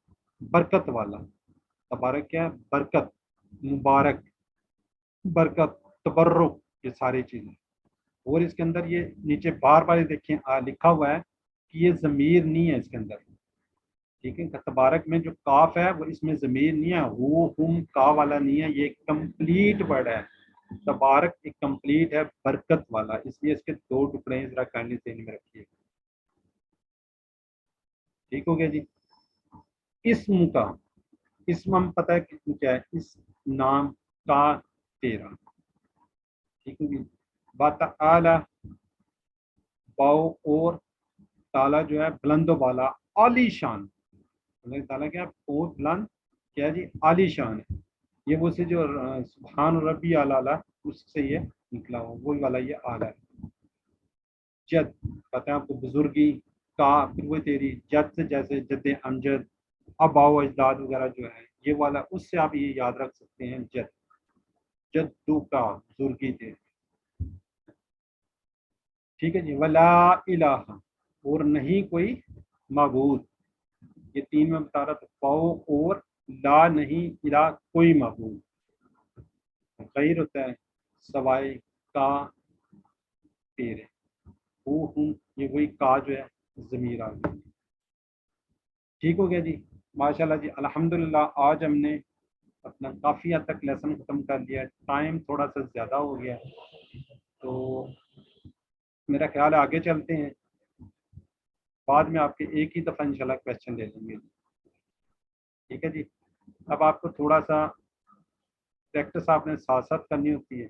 برکت والا. تبارک کیا ہے؟ برکت، مبارک، برکت، تبرک، یہ ساری چیزیں. اور اس کے اندر یہ نیچے بار بار دیکھیں لکھا ہوا ہے کہ یہ ضمیر نہیں ہے اس کے اندر. ٹھیک ہے، تبارک میں جو کاف ہے وہ اس میں ضمیر نہیں ہے، وہ ہم کا والا نہیں ہے، یہ ایک کمپلیٹ ورڈ ہے. تبارک ایک کمپلیٹ ہے، برکت والا، اس لیے اس کے دو ٹکڑے ہیں، ذرا کائنڈلی ذہن میں رکھیے. ٹھیک ہو گیا جی. اسم کا، اسم ہم پتہ ہے کیا ہے؟ اس نام کا تیرا. ٹھیک ہے جی. وتعالی، باؤ اور تعالیٰ جو ہے بلند و بالا، عالی شان. اللہ تعالیٰ کیا بہت بلند کیا جی؟ عالی شان ہے. یہ وہ سے جو سبحان ربی اعلیٰ اس سے یہ نکلا ہوا، وہی والا یہ اعلیٰ ہے. جد کہتے ہیں آپ کو بزرگی کا، پھر وہ تیری جد سے جیسے جد امجد، اباؤ اجداد وغیرہ جو ہے یہ والا، اس سے آپ یہ یاد رکھ سکتے ہیں جد، جدو کا بزرگی تیری. ٹھیک ہے جی. ولا الہ اور نہیں کوئی معبود، یہ تین میں بتا رہا تھا، پاؤ اور لا نہیں، الہ کوئی معبود. غیر ہوتا ہے سوائے کا تیرے، وہ ہوں یہ وہی کا جو ہے ضمیر آ گئی. ٹھیک ہو گیا جی. ماشاءاللہ جی الحمدللہ آج ہم نے اپنا کافی حد تک لیسن ختم کر لیا. ٹائم تھوڑا سا زیادہ ہو گیا تو میرا خیال ہے آگے چلتے ہیں، بعد میں آپ کے ایک ہی دفعہ انشاءاللہ کویسچن لے لیں گے. ٹھیک ہے جی. اب آپ کو تھوڑا سا پریکٹس آپ نے ساتھ ساتھ کرنی ہوتی ہے.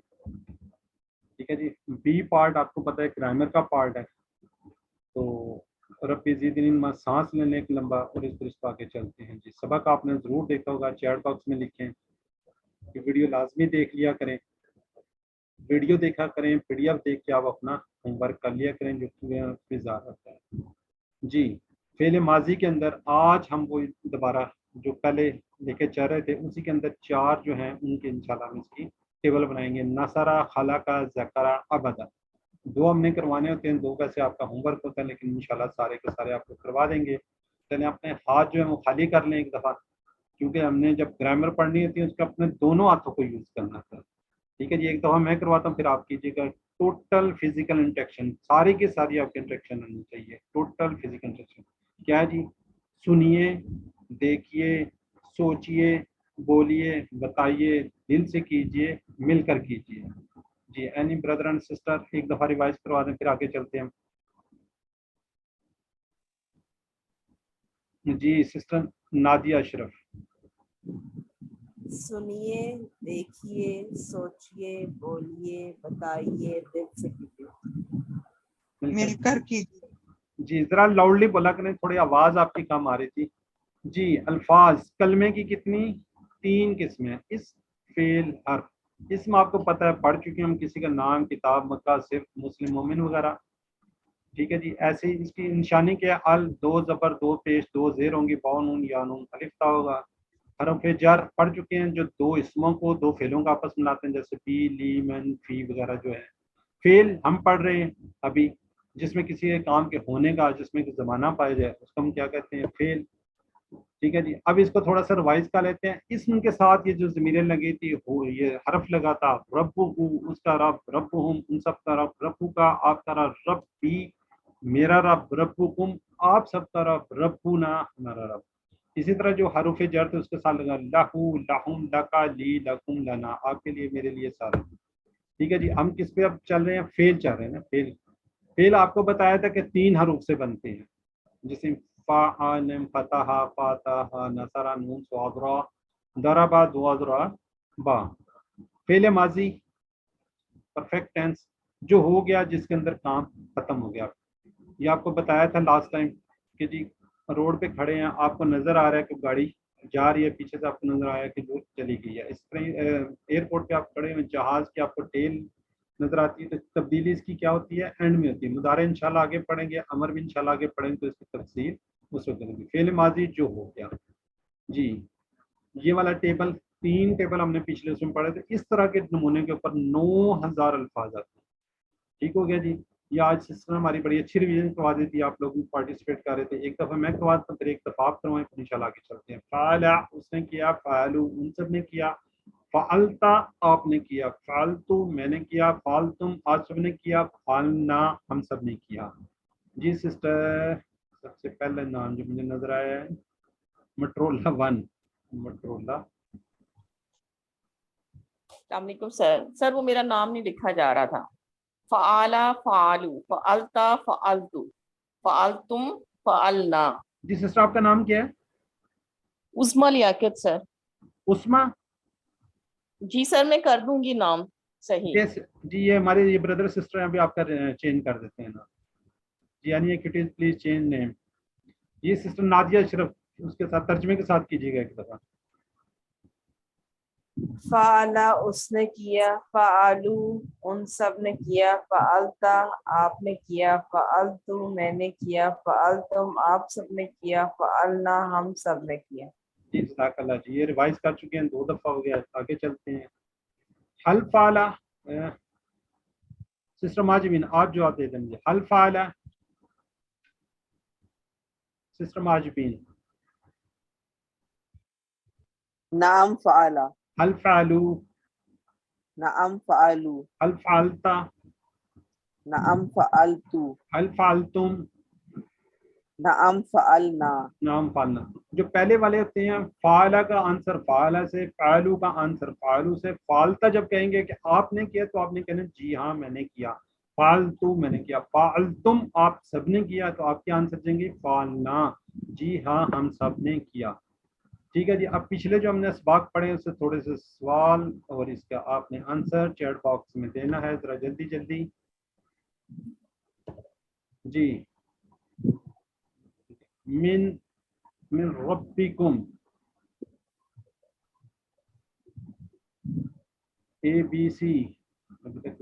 ٹھیک ہے جی. بی پارٹ آپ کو پتہ ہے گرامر کا پارٹ ہے، تو ربی زدنی علما، سانس لینے ایک لمبا، اور اس پر آگے چلتے ہیں جی. سبق آپ نے ضرور دیکھا ہوگا، چیٹ باکس میں لکھیں. یہ ویڈیو لازمی دیکھ لیا کریں. ویڈیو دیکھا کریں, PDF دیکھ کے آپ اپنا ہوم ورک کر لیا کریں جو کہ زیادہ ہے. جی فعل ماضی کے اندر آج ہم وہ دوبارہ جو پہلے لے کے چل رہے تھے اسی کے اندر 4 جو ہیں ان کے انشاءاللہ ہم اس کی ٹیبل بنائیں گے. نصرہ, خلقہ, ذکرہ, عبدہ, 2 ہم نے کروانے ہوتے ہیں, 2 کا سے آپ کا ہوم ورک ہوتا ہے, لیکن انشاءاللہ سارے کے سارے آپ کو کروا دیں گے. چلیں اپنے ہاتھ جو ہے وہ خالی کر لیں ایک دفعہ, کیونکہ ہم نے جب گرامر پڑھنی ہوتی ہے اس کا اپنے دونوں ہاتھوں کو یوز کرنا تھا. ٹھیک ہے جی, ایک دفعہ میں کرواتا ہوں پھر آپ کیجیے گا. ٹوٹل فزیکل انٹریکشن, ساری کی ساری آپ کی انٹریکشن ہونی چاہیے. ٹوٹل فزیکل انٹریکشن کیا ہے جی؟ سنیے, دیکھیے, سوچئے, بولیے, بتائیے, دل سے کیجیے, مل کر کیجیے. جی اینی بردر اینڈ سسٹر ایک دفعہ ریوائز کروا دیں پھر آگے چلتے ہیں. جی سسٹر نادیہ اشرف. سنیے, دیکھیے, سوچیے, بولیے, بتائیے, دل سے کیجیے. مل کر کیجیے. جی ذرا لاؤڈلی بولا کریں, تھوڑی آواز آپ کی کم آ رہی تھی. جی الفاظ, کلمے کی کتنی 3 قسمیں. اس فعل حرف, اسم آپ کو پتہ ہے پڑھ چکے ہم, کسی کا نام, کتاب, مکہ, صرف, مسلم, مومن وغیرہ. ٹھیک ہے جی. ایسے ہی اس کی نشانی کیا ہے؟ ال, 2 زبر, 2 پیش, 2 زیر ہوں گی, با نون یا نون, الف تا ہوگا. حرف جر پڑھ چکے ہیں جو 2 اسموں کو 2 فعلوں کا آپس میں ملاتے ہیں, جیسے بی, لی, من, فی وغیرہ جو ہے. فعل ہم پڑھ رہے ہیں ابھی جس میں کسی ایک کام کے ہونے کا, جس میں زمانہ پایا جائے, اس کو ہم کیا کہتے ہیں؟ فعل. ٹھیک ہے جی. اب اس کو تھوڑا سا ریوائز کر لیتے ہیں. اسم کے ساتھ یہ جو ضمیریں لگی تھی, یہ حرف لگا تھا, رب, اس کا رب, رب ہم, ان سب کا رب, رب کا آپ کا رب, رب بھی میرا رب, ربکم آپ سب کا رب, ربنا ہمارا رب. اسی طرح جو حروف جر تھے اس کے ساتھ لگا لہو, لہم, لکا, لی, لکم, لنا, آپ کے لیے, میرے لیے, سارے. ٹھیک ہے جی. ہم کس پہ اب چل رہے ہیں؟ فعل چل رہے ہیں نا. فعل, فعل آپ کو بتایا تھا کہ 3 حروف سے بنتے ہیں, جیسے فاعل, فتح, فاتح, نصر, نون, صاد, را, ضربا, ضربا, با. فعل ماضی پرفیکٹ ٹینس جو ہو گیا, جس کے اندر کام ختم ہو گیا. یہ آپ کو بتایا تھا لاسٹ ٹائم کہ جی روڈ پہ کھڑے ہیں, آپ کو نظر آ رہا ہے کہ گاڑی جا رہی ہے, پیچھے سے آپ کو نظر آیا کہ وہ چلی گئی ہے. اس طرح ایئرپورٹ پہ آپ کھڑے ہیں, جہاز کی آپ کو ٹیل نظر آتی ہے, تو تبدیلی اس کی کیا ہوتی ہے؟ اینڈ میں ہوتی ہے. مضارع انشاءاللہ آگے پڑھیں گے, امر بھی انشاءاللہ آگے پڑھیں گے, تو اس کی تفصیل اس وقت کریں گے. فعل ماضی جو ہو گیا جی, یہ والا ٹیبل 3 ٹیبل ہم نے پچھلے اس میں پڑھے تھے. اس طرح کے نمونے کے اوپر 9000 الفاظ آتے ہیں. ٹھیک ہو گیا جی. یہ آج سسٹر ہماری بڑی اچھی ریویژن کروا دی تھی, آپ لوگ بھی پارٹیسپیٹ کر رہے تھے. ایک دفعہ میں کرواتا ہوں, پھر ایک دفعہ آپ کروائیں, پھر انشاءاللہ آگے چلتے ہیں. فعل اس نے کیا, فعلوا ان سب نے کیا, فعلتا آپ نے کیا, فعلتو میں نے کیا, فعلتم آپ سب نے کیا, فعلنا ہم سب نے کیا. جی سسٹر سب سے پہلے نام جو مجھے نظر آیا ہے مٹرولہ 1. مٹرولہ السلام علیکم سر. سر وہ میرا نام نہیں لکھا جا رہا تھا. فعالا, فعالو, فعلتا, فعلتو, فعلتم, فعلنا. جی سسٹر آپ کا نام کیا ہے؟ عظما لیاقت سر. عثما. جی سر میں کر دوں گی نام صحیح. جی یہ ہمارے یہ بردر سسٹر ہیں, ابھی آپ کا چینج کر دیتے ہیں نا جی. یعنی کٹیز پلیز چینج نیم. یہ سسٹر نادیہ اشرف, اس کے ساتھ ترجمے کے ساتھ کیجیے گا ایک دفعہ. فعلا اس نے کیا, فعلو ان سب نے کیا, فعلتا آپ نے کیا, فعلتو میں نے کیا, فعلتم آپ سب نے کیا, فعلنا ہم سب نے کیا. جی جزاک اللہ جی. یہ ریوائز کر چکے ہیں, 2 دفعہ ہو گیا. آگے چلتے ہیں. حل فعلا, سسٹر ماجبین آپ جواب دے دیں گے. حل فعلا سسٹر ماجبین. نام فعلا. حل فعلو. نعم فعلو. حل فعلتا. نعم فعلتو. حل فعلتم. نعم فعلنا. نام فعلنا. جو پہلے والے ہوتے ہیں فعلا کا آنسر فعلا سے, فعلو کا آنسر فعلو سے. فعلتا جب کہیں گے کہ آپ نے کیا, تو آپ نے کہنا جی ہاں میں نے کیا. فعلتو میں نے کیا. فعلتم آپ سب نے کیا, تو آپ کے آنسر دیں گے فعلنا جی ہاں ہم سب نے کیا. ٹھیک ہے جی. اب پچھلے جو ہم نے اسباق پڑھے اس سے تھوڑے سے سوال اور اس کا آپ نے آنسر چیٹ باکس میں دینا ہے, ذرا جلدی جلدی. جی من ربکم, A B C ابھی تک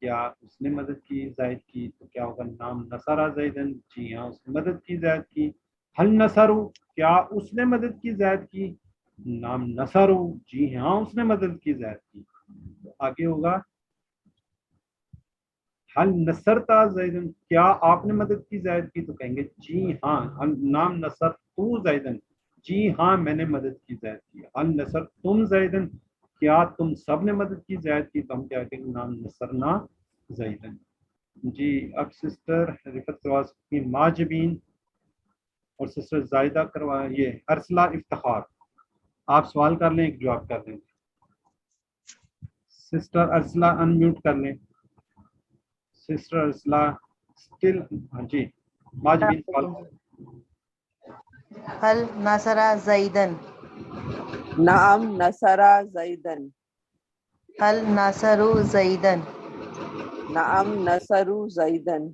کیا اس نے مدد کی زید کی، تو کیا ہوگا نام نصرہ زیدن، جی ہاں اس نے مدد کی زید کی. حل نصرو، کیا اس نے مدد کی زید کی، نام نصرو، جی ہاں اس نے مدد کی زید کی. تو آگے ہوگا حل نصرتا زیدن، کیا آپ نے مدد کی زید کی، تو کہیں گے جی ہاں. نام نصر تو زیدن، جی ہاں میں نے مدد کی زید کی. حل نصر تم زیدن، کیا تم سب نے مدد کی زید کی، تو ہم کیا کہیں گے نام نصرنا زیدن. جی اب سسٹر رفت کروا سکتی ہیں ماجبین، اور سسٹر زائدہ کروا یہ ارسلہ افتخار. آپ سوال کر لیں ایک جواب کر دیں. سسٹر ارسلہ ان میوٹ کر لیں. سسٹر ارسلہ اسٹل، ہاں جی ماجبین سوال. هل نصر زيدا؟ نعم نصر زیدن. هل نصروا زيدا؟ نعم نصر زیدن.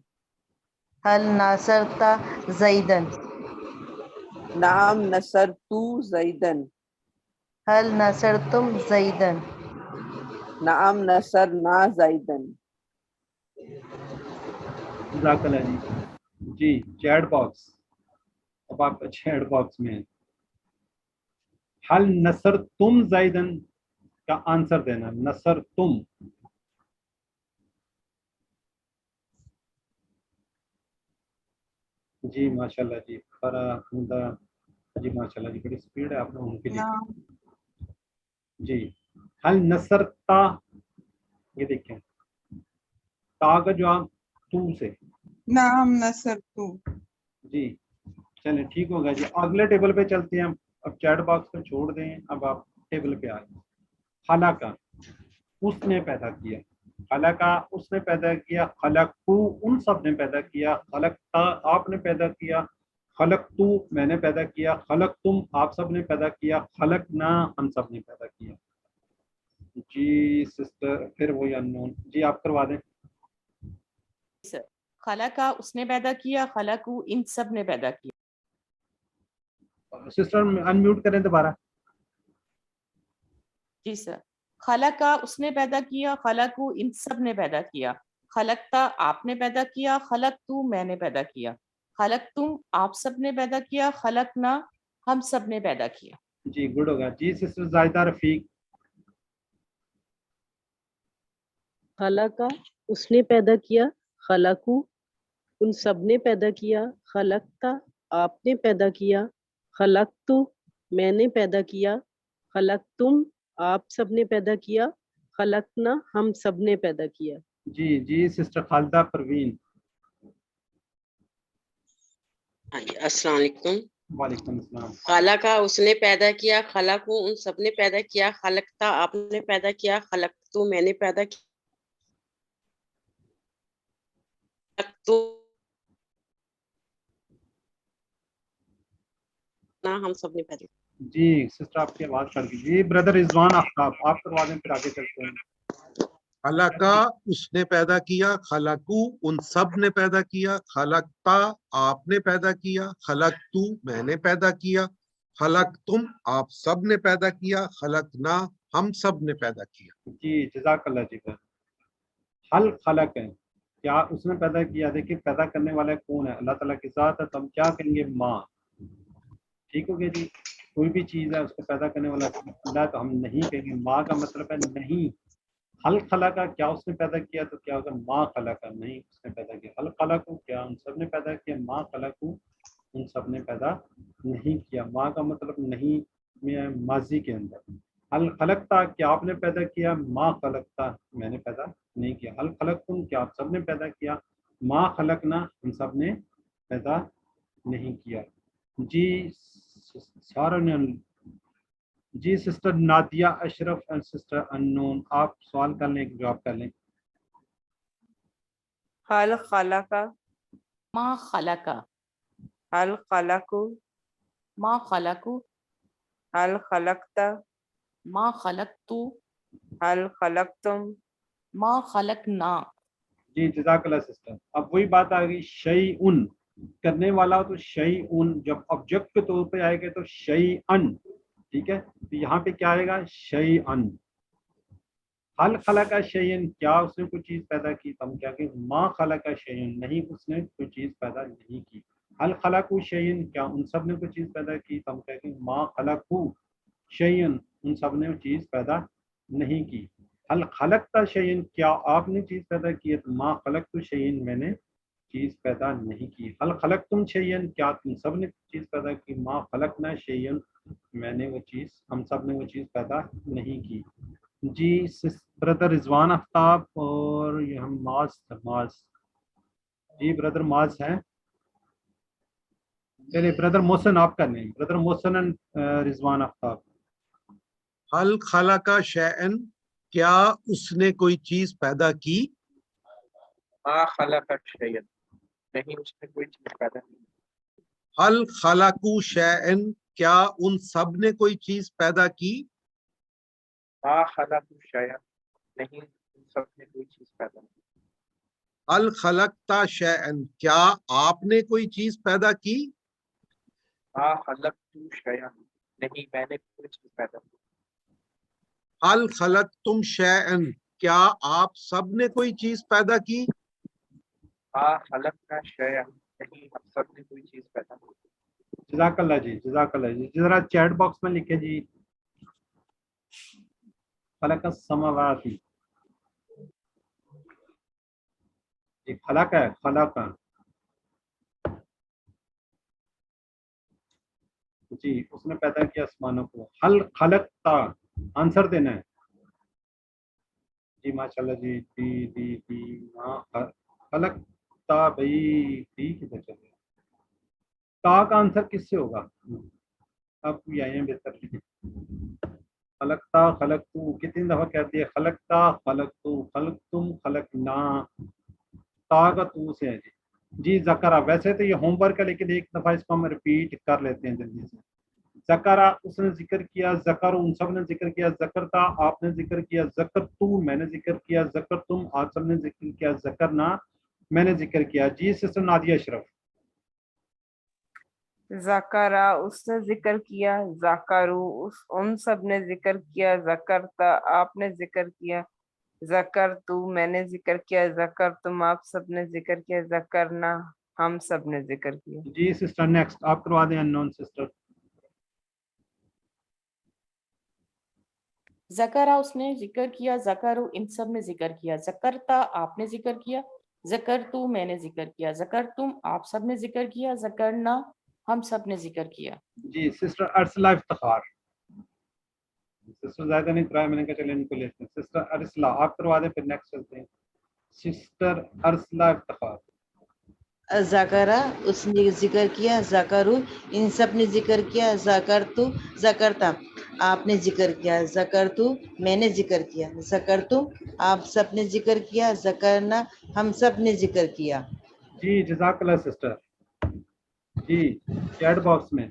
هل نصرت زيدا؟ نعم نصرت زیدن. هل نصرتم زيدا؟ نعم نصرنا زیدن. جزاک اللہ جی. جی چیٹ باکس، اب آپ چیٹ باکس میں ہیں. حل نصر تم زیدن کا آنسر دینا. نصر تم، جی ماشاءاللہ جی. فرا حمدہ جی ماشاءاللہ جی، بڑی سپیڈ ہے آپ لوگوں کے لیے. نعم جی حل نصر تا، یہ دیکھیں تا کا جواب تو سے. نعم نصرت. جی چلیں ٹھیک ہوگا جی. اگلے ٹیبل پہ چلتے ہیں. اب چیٹ باکس پہ چھوڑ دیں، اب آپ ٹیبل پہ آئیں. خلقہ، اس نے پیدا کیا. خلقہ اس نے پیدا کیا. خلقتو ان سب نے پیدا کیا. خلقتا آپ نے پیدا کیا. خلقتو میں نے پیدا کیا. خلقتم آپ سب نے پیدا کیا. خلقنا ہم سب نے پیدا کیا. جی سسٹر پھر وہی انون، جی آپ کروا دیں. خلقہ اس نے پیدا کیا، خلقو ان سب نے پیدا کیا. سسٹر انمیوٹ کریں دوبارہ. جی سر. خلقہ اس نے پیدا کیا، خلقو ان سب نے پیدا کیا. خلقتا آپ نے پیدا کیا، خلقتو میں نے پیدا کیا. خلقتم آپ سب نے پیدا کیا، خلقنا ہم سب نے پیدا کیا. جی گڈ ہوگا. جی سسٹر زائدہ رفیق. خلقہ اس نے پیدا کیا. خلقو ان سب نے پیدا کیا. خلقتا آپ نے پیدا کیا. خلقتو میں نے پیدا کیا. خلقتم آپ سب نے پیدا کیا. خلقنا ہم سب نے پیدا کیا. جی جی سسٹر خالدہ پروین. السلام علیکم. وعلیکم السلام. خلقہ اس نے پیدا کیا. خلقو ان سب نے پیدا کیا. خلقتا آپ نے پیدا کیا. خلقتو میں نے پیدا کیا. خلقتو ہم سب نے پیدا کیا. جی سسٹر آپ کی آواز کر دیجیے. بردر رضوان آفتاب آپ کروا دیں، پھر آگے چلتے ہیں. خلقہ اس نے پیدا کیا. خلقو ان سب نے پیدا کیا. خلقتا آپ نے پیدا کیا. خلقتو میں نے پیدا کیا. خلقتم آپ سب نے پیدا کیا. خلقنا ہم سب نے پیدا کیا. جی جزاک اللہ جی. حل خلق ہے، کیا اس نے پیدا کیا. دیکھیے پیدا کرنے والا کون ہے؟ اللہ تعالیٰ کی ذات ہے. تو ہم کیا کہیں گے؟ ماں. ٹھیک ہو گیا جی. کوئی بھی چیز ہے اس کو پیدا کرنے والا اللہ، تو ہم نہیں کہیں گے. ماں کا مطلب ہے نہیں. حل خلقہ کیا اس نے پیدا کیا، تو کیا ہوگا؟ ماں خلقہ نہیں اس نے پیدا کیا. حل خلقو کیا ان سب نے پیدا کیا. ماں خلقو ان سب نے پیدا نہیں کیا. ماں کا مطلب نہیں میں ماضی کے اندر. حل خلقتا کیا آپ نے پیدا کیا. ماں خلقتا میں نے پیدا نہیں کیا. حل خلقتم کیا آپ سب نے پیدا کیا. ماں خلقنا ہم سب نے پیدا نہیں کیا. جی سارا نے. جی sister Nadia Ashraf and sister انون آپ سوال کر لیں، ایک جواب کر لیں. حل خلقہ. ما خلقہ. حل خلقو. ما خلقو. حل خلقتا. ما خلقتو. حل خلقتم. ما خلقنا. جی جزاک اللہ سسٹر. اب وہی بات آ گئی، شیئن کرنے والا تو شیئن جب آبجیکٹ کے طور پہ آئے گا تو شیئن. ٹھیک ہے، تو یہاں پہ کیا آئے گا؟ شیئن. حل خلق شیئن کیا اس نے کوئی چیز پیدا کی، تو ہم کیا کہ ما خلق شیئن نہیں اس نے کوئی چیز پیدا نہیں کی. حل خلق شیئن کیا ان سب نے کوئی چیز پیدا کی، تو ہم کہتے ہیں ما خلق شیئن ان سب نے وہ چیز پیدا نہیں کی. حل خلقتا شیئن کیا آپ نے چیز پیدا کی ہے، تو ما خلقت شیئن میں نے چیز پیدا نہیں کی. حل خلقتم شیئن کیا تم سب نے چیز پیدا کی، ما خلقنا شیئن میں نے وہ چیز ہم سب نے وہ چیز پیدا نہیں کی. جی بردر رضوان آفتاب اور یہ ہم معاذ جی بردر معاذ ہیں. چلیے بردر محسن آپ کا نہیں، بردر محسن رضوان آفتاب. حل خلق شیئن کیا اس نے کوئی چیز پیدا کی. ما خلق شیئن نہیں اس نے کوئی چیز پیدا کی. حل خلقو شیئن کیا ان سب نے کوئی چیز پیدا کی. ما خلق شیئن نہیں ان سب نے کوئی چیز پیدا کی. حل خلقتا شیئن کیا آپ نے کوئی چیز پیدا کی. ما خلقت شیئن نہیں میں نے کوئی چیز پیدا کی. حل خلقتم شیئن کیا آپ سب نے کوئی چیز پیدا کی. ما خلقنا شیئن نہیں ہم سب نے کوئی چیز پیدا کی. جزاک اللہ جی، جزاک اللہ جی. ذرا چیٹ باکس میں لکھے جی خلق السماوات. جی خلق ہے، خلق جی اس نے پیدا کیا آسمانوں کو. حل خلقتا آنسر دینا ہے جی. ماشاءاللہ جی. دی خلقتا بھائی دی کدھر چل گیا. تا کا آنسر کس سے ہوگا، آپ بھی آئے ہیں بہتر لکھیں. خلقتا خلقتو کتنی دفعہ کہتی ہے، خلقتا خلقتو خلقتم خلقنا. تا کا تو سے ہے جی. جی ذکرہ ویسے تو یہ ہوم ورک ہے لیکن ایک دفعہ اس کو ہم ریپیٹ کر لیتے ہیں جلدی سے. ذکرہ اس نے ذکر کیا، ذکر ان سب نے ذکر کیا، ذکرتا آپ نے ذکر کیا، ذکر تو میں نے ذکر کیا، ذکر تم آپ سب نے ذکر کیا، ذکرنا میں نے ذکر کیا. جی سسٹر نادیہ اشرف. ذکرہ اس نے ذکر کیا، ذکرو ان سب نے ذکر کیا، ذکرتا آپ نے ذکر کیا، ذکر تو میں نے ذکر کیا، ذکر تم آپ سب نے ذکر کیا، ذکرنا ہم سب نے ذکر کیا. جی سسٹر نیکسٹ آپ کروا دیں ان نون سسٹر. ذکرہ اس نے ذکر کیا، ذکرو ان سب نے ذکر کیا، ذکرتا آپ نے ذکر کیا، ذکر تو میں نے ذکر کیا، ذکر تم آپ سب نے ذکر کیا، ذکرنا ہم سب نے ذکر کیا. جی سسٹر ارسلہ افتخار. سسٹر زیادہ نہیں کرایا میں نے کہا چلے ان کو لیتے ہیں. سسٹر ارسلہ آپ کروا دیں پھر نیکسٹ چلتے ہیں. Sister Ursula Iftikhar. ذکرہ اس نے ذکر کیا، ذکرو ان سب نے ذکر کیا، ذکرتو ذکرتا آپ نے ذکر کیا، ذکرتو میں نے ذکر کیا، ذکرتم آپ سب نے ذکر کیا، ذکرنا ہم سب نے ذکر کیا. جی جزاک اللہ سسٹر. جی چیٹ باکس میں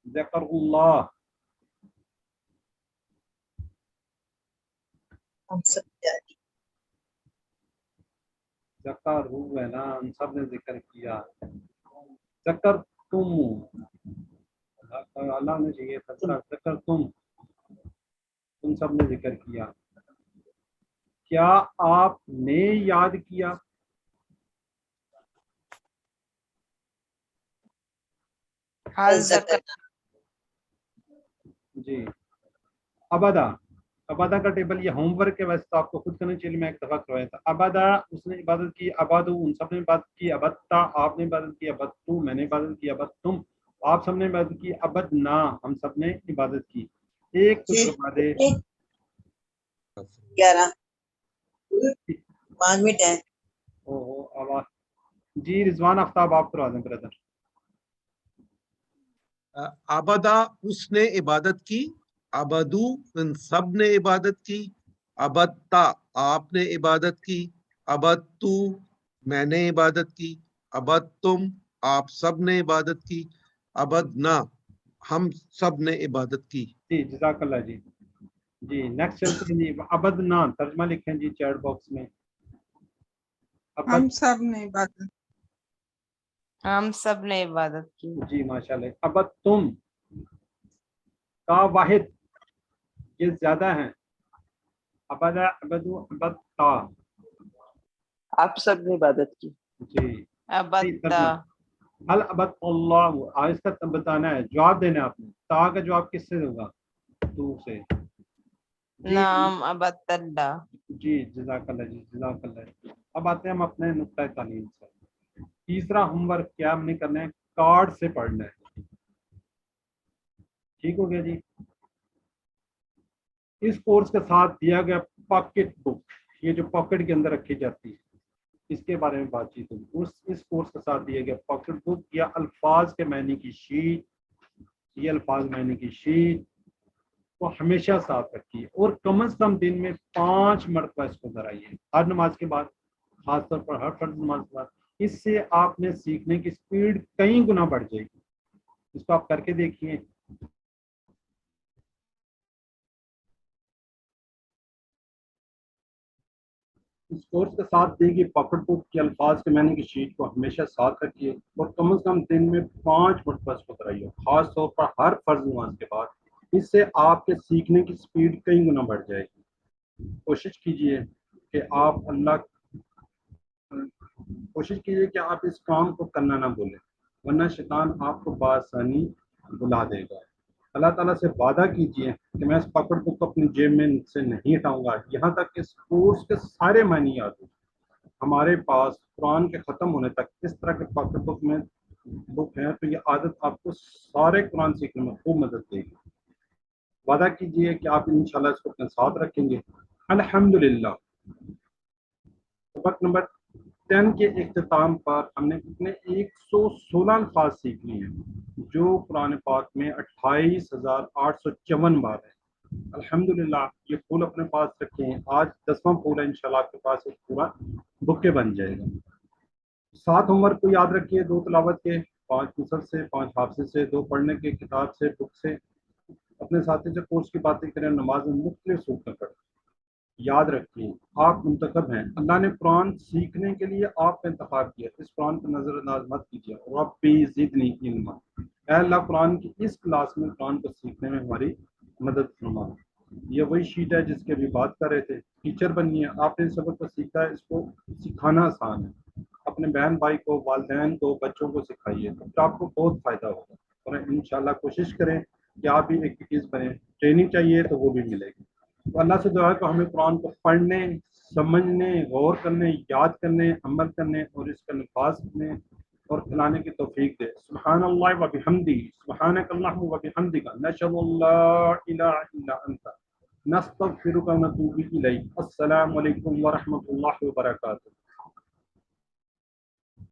ذکر اللہ ہم سب ذکر ہے نا ان سب نے ذکر کیا. ذکر تم اللہ نے چاہیے تھا، ذکر تم سب نے ذکر کیا. کیا آپ نے یاد کیا. جی ابدا ابدا کا ٹیبل یہ ہوم ورک ہے، ویسے تو آپ کو خود کرنا چاہیے، میں ایک دفعہ کروایا تھا. ابدا اس نے عبادت کی، ابادو ان سب نے عبادت کی، ابدتا آپ نے عبادت کی، ابدتو میں نے عبادت کی، ابدتم آپ سب نے عبادت کی، ابدنا ہم سب نے عبادت کی. ایک تو کروا دے 11 5 منٹ ہے. آواز. جی رضوان آفتاب آپ کروا دیں بردر. ابدا اس نے عبادت کی، ابدو ان سب نے عبادت کی، ابدتا آپ نے عبادت کی، ابدتو میں نے عبادت کی، ابدتم آپ سب نے عبادت کی، ابدنا ہم سب نے عبادت کی. جی جزاک اللہ جی. جی نیکسٹ چلتے ہیں جی. ابدنا ترجمہ لکھیں جی چیٹ باکس میں. ہم سب نے عبادت. ہم سب نے عبادت کی. جی ماشاء اللہ. ابد تم تا واحد یہ زیادہ ہیں. عبد عبدو عبدتا. آپ سب نے عبادت کی. جی عبدتا. حل عبد اللہ. اس کا بتانا ہے، جواب دینا ہے آپ نے. تا کا جواب کس سے ہوگا؟ تو سے. نام عبدت اللہ. جی جزاک اللہ جی جزاک اللہ. اب آتے ہیں ہم اپنے نقطۂ تعلیم سے. تیسرا ہوم ورک کیا ہم نے کرنا ہے؟ کارڈ سے پڑھنا ہے. ٹھیک ہو گیا جی. اس کورس کے ساتھ دیا گیا پاکٹ بک، یہ جو پاکٹ کے اندر رکھی جاتی ہے، اس کے بارے میں بات چیت ہوگی. اس کورس کے ساتھ دیا گیا پاکٹ بک یا الفاظ کے معنی کی شیٹ، یہ الفاظ معنی کی شیٹ کو ہمیشہ ساتھ رکھیے، اور کم از کم دن میں 5 مرتبہ اس کو دہرائیے، ہر نماز کے بعد، خاص طور پر ہر فرض نماز کے بعد. اس سے آپ نے سیکھنے کی سپیڈ کئی گنا بڑھ جائے گی. اس کو آپ کر کے دیکھیے. اس کورس کے ساتھ دی گئی پاکٹ بک کے الفاظ کے معنی کی شیٹ کو ہمیشہ ساتھ رکھیے، اور کم از کم دن میں 5 مرتبہ اس کو دہرائیے، خاص طور پر ہر فرض نماز کے بعد. اس سے آپ کے سیکھنے کی سپیڈ کئی گنا بڑھ جائے گی. کوشش کیجئے کہ آپ اس کام کو کرنا نہ بھولیں، ورنہ شیطان آپ کو بآسانی بلا دے گا. اللہ تعالیٰ سے وعدہ کیجئے کہ میں اس پاکٹ بک کو اپنی جیب میں سے نہیں ہٹاؤں گا یہاں تک کہ اس کورس کے سارے معنی یاد ہوں. ہمارے پاس قرآن کے ختم ہونے تک اس طرح کے پاکٹ بک میں بک ہیں، تو یہ عادت آپ کو سارے قرآن سیکھنے میں خوب مدد دے گی. وعدہ کیجئے کہ آپ انشاءاللہ اس کو اپنے ساتھ رکھیں گے. الحمدللہ. سبق نمبر 10 کے اختتام پر ہم نے کتنے 116 الفاظ سیکھ لیے ہیں، جو قرآن پاک میں 28,854 بار ہیں. الحمدللہ. یہ پھول اپنے پاس رکھیں. آج 10واں پھول ہے، انشاءاللہ آپ کے پاس ایک پورا بکے بن جائے گا. 7 ہوم ورک کو یاد رکھیے، 2 تلاوت کے، 5 مصحف سے، 5 حافظ سے، 2 پڑھنے کے کتاب سے، بک سے. اپنے ساتھی سے کورس کی باتیں کریں، نماز میں مختلف صورتیں پڑھیں. یاد رکھیے آپ منتخب ہیں. اللہ نے قرآن سیکھنے کے لیے آپ کا انتخاب کیا. اس قرآن کو نظر انداز مت کیجیے. ربی زدنی علما. اے اللہ قرآن کی اس کلاس میں قرآن کو سیکھنے میں ہماری مدد فرما. یہ وہی شیٹ ہے جس کی ابھی بات کر رہے تھے. ٹیچر بنیے. آپ نے سبق کو سیکھا ہے، اس کو سکھانا آسان ہے. اپنے بہن بھائی کو، والدین کو، بچوں کو سکھائیے تو آپ کو بہت فائدہ ہوگا. اور انشاءاللہ کوشش کریں کہ آپ بھی ایکٹیویٹیز بنیں. ٹریننگ چاہیے تو وہ بھی ملے گی. تو اللہ سے دعا ہے کہ ہمیں قرآن کو پڑھنے، سمجھنے، غور کرنے، یاد کرنے، عمل کرنے اور اس کا نفاذ کرنے اور کھلانے کی توفیق دے. سبحان اللہ و بحمدہ، سبحانک اللہم و بحمدک، نشہد ان لا الہ الا انت، نستغفرک و نتوب الیک. السلام علیکم ورحمۃ اللہ وبرکاتہ.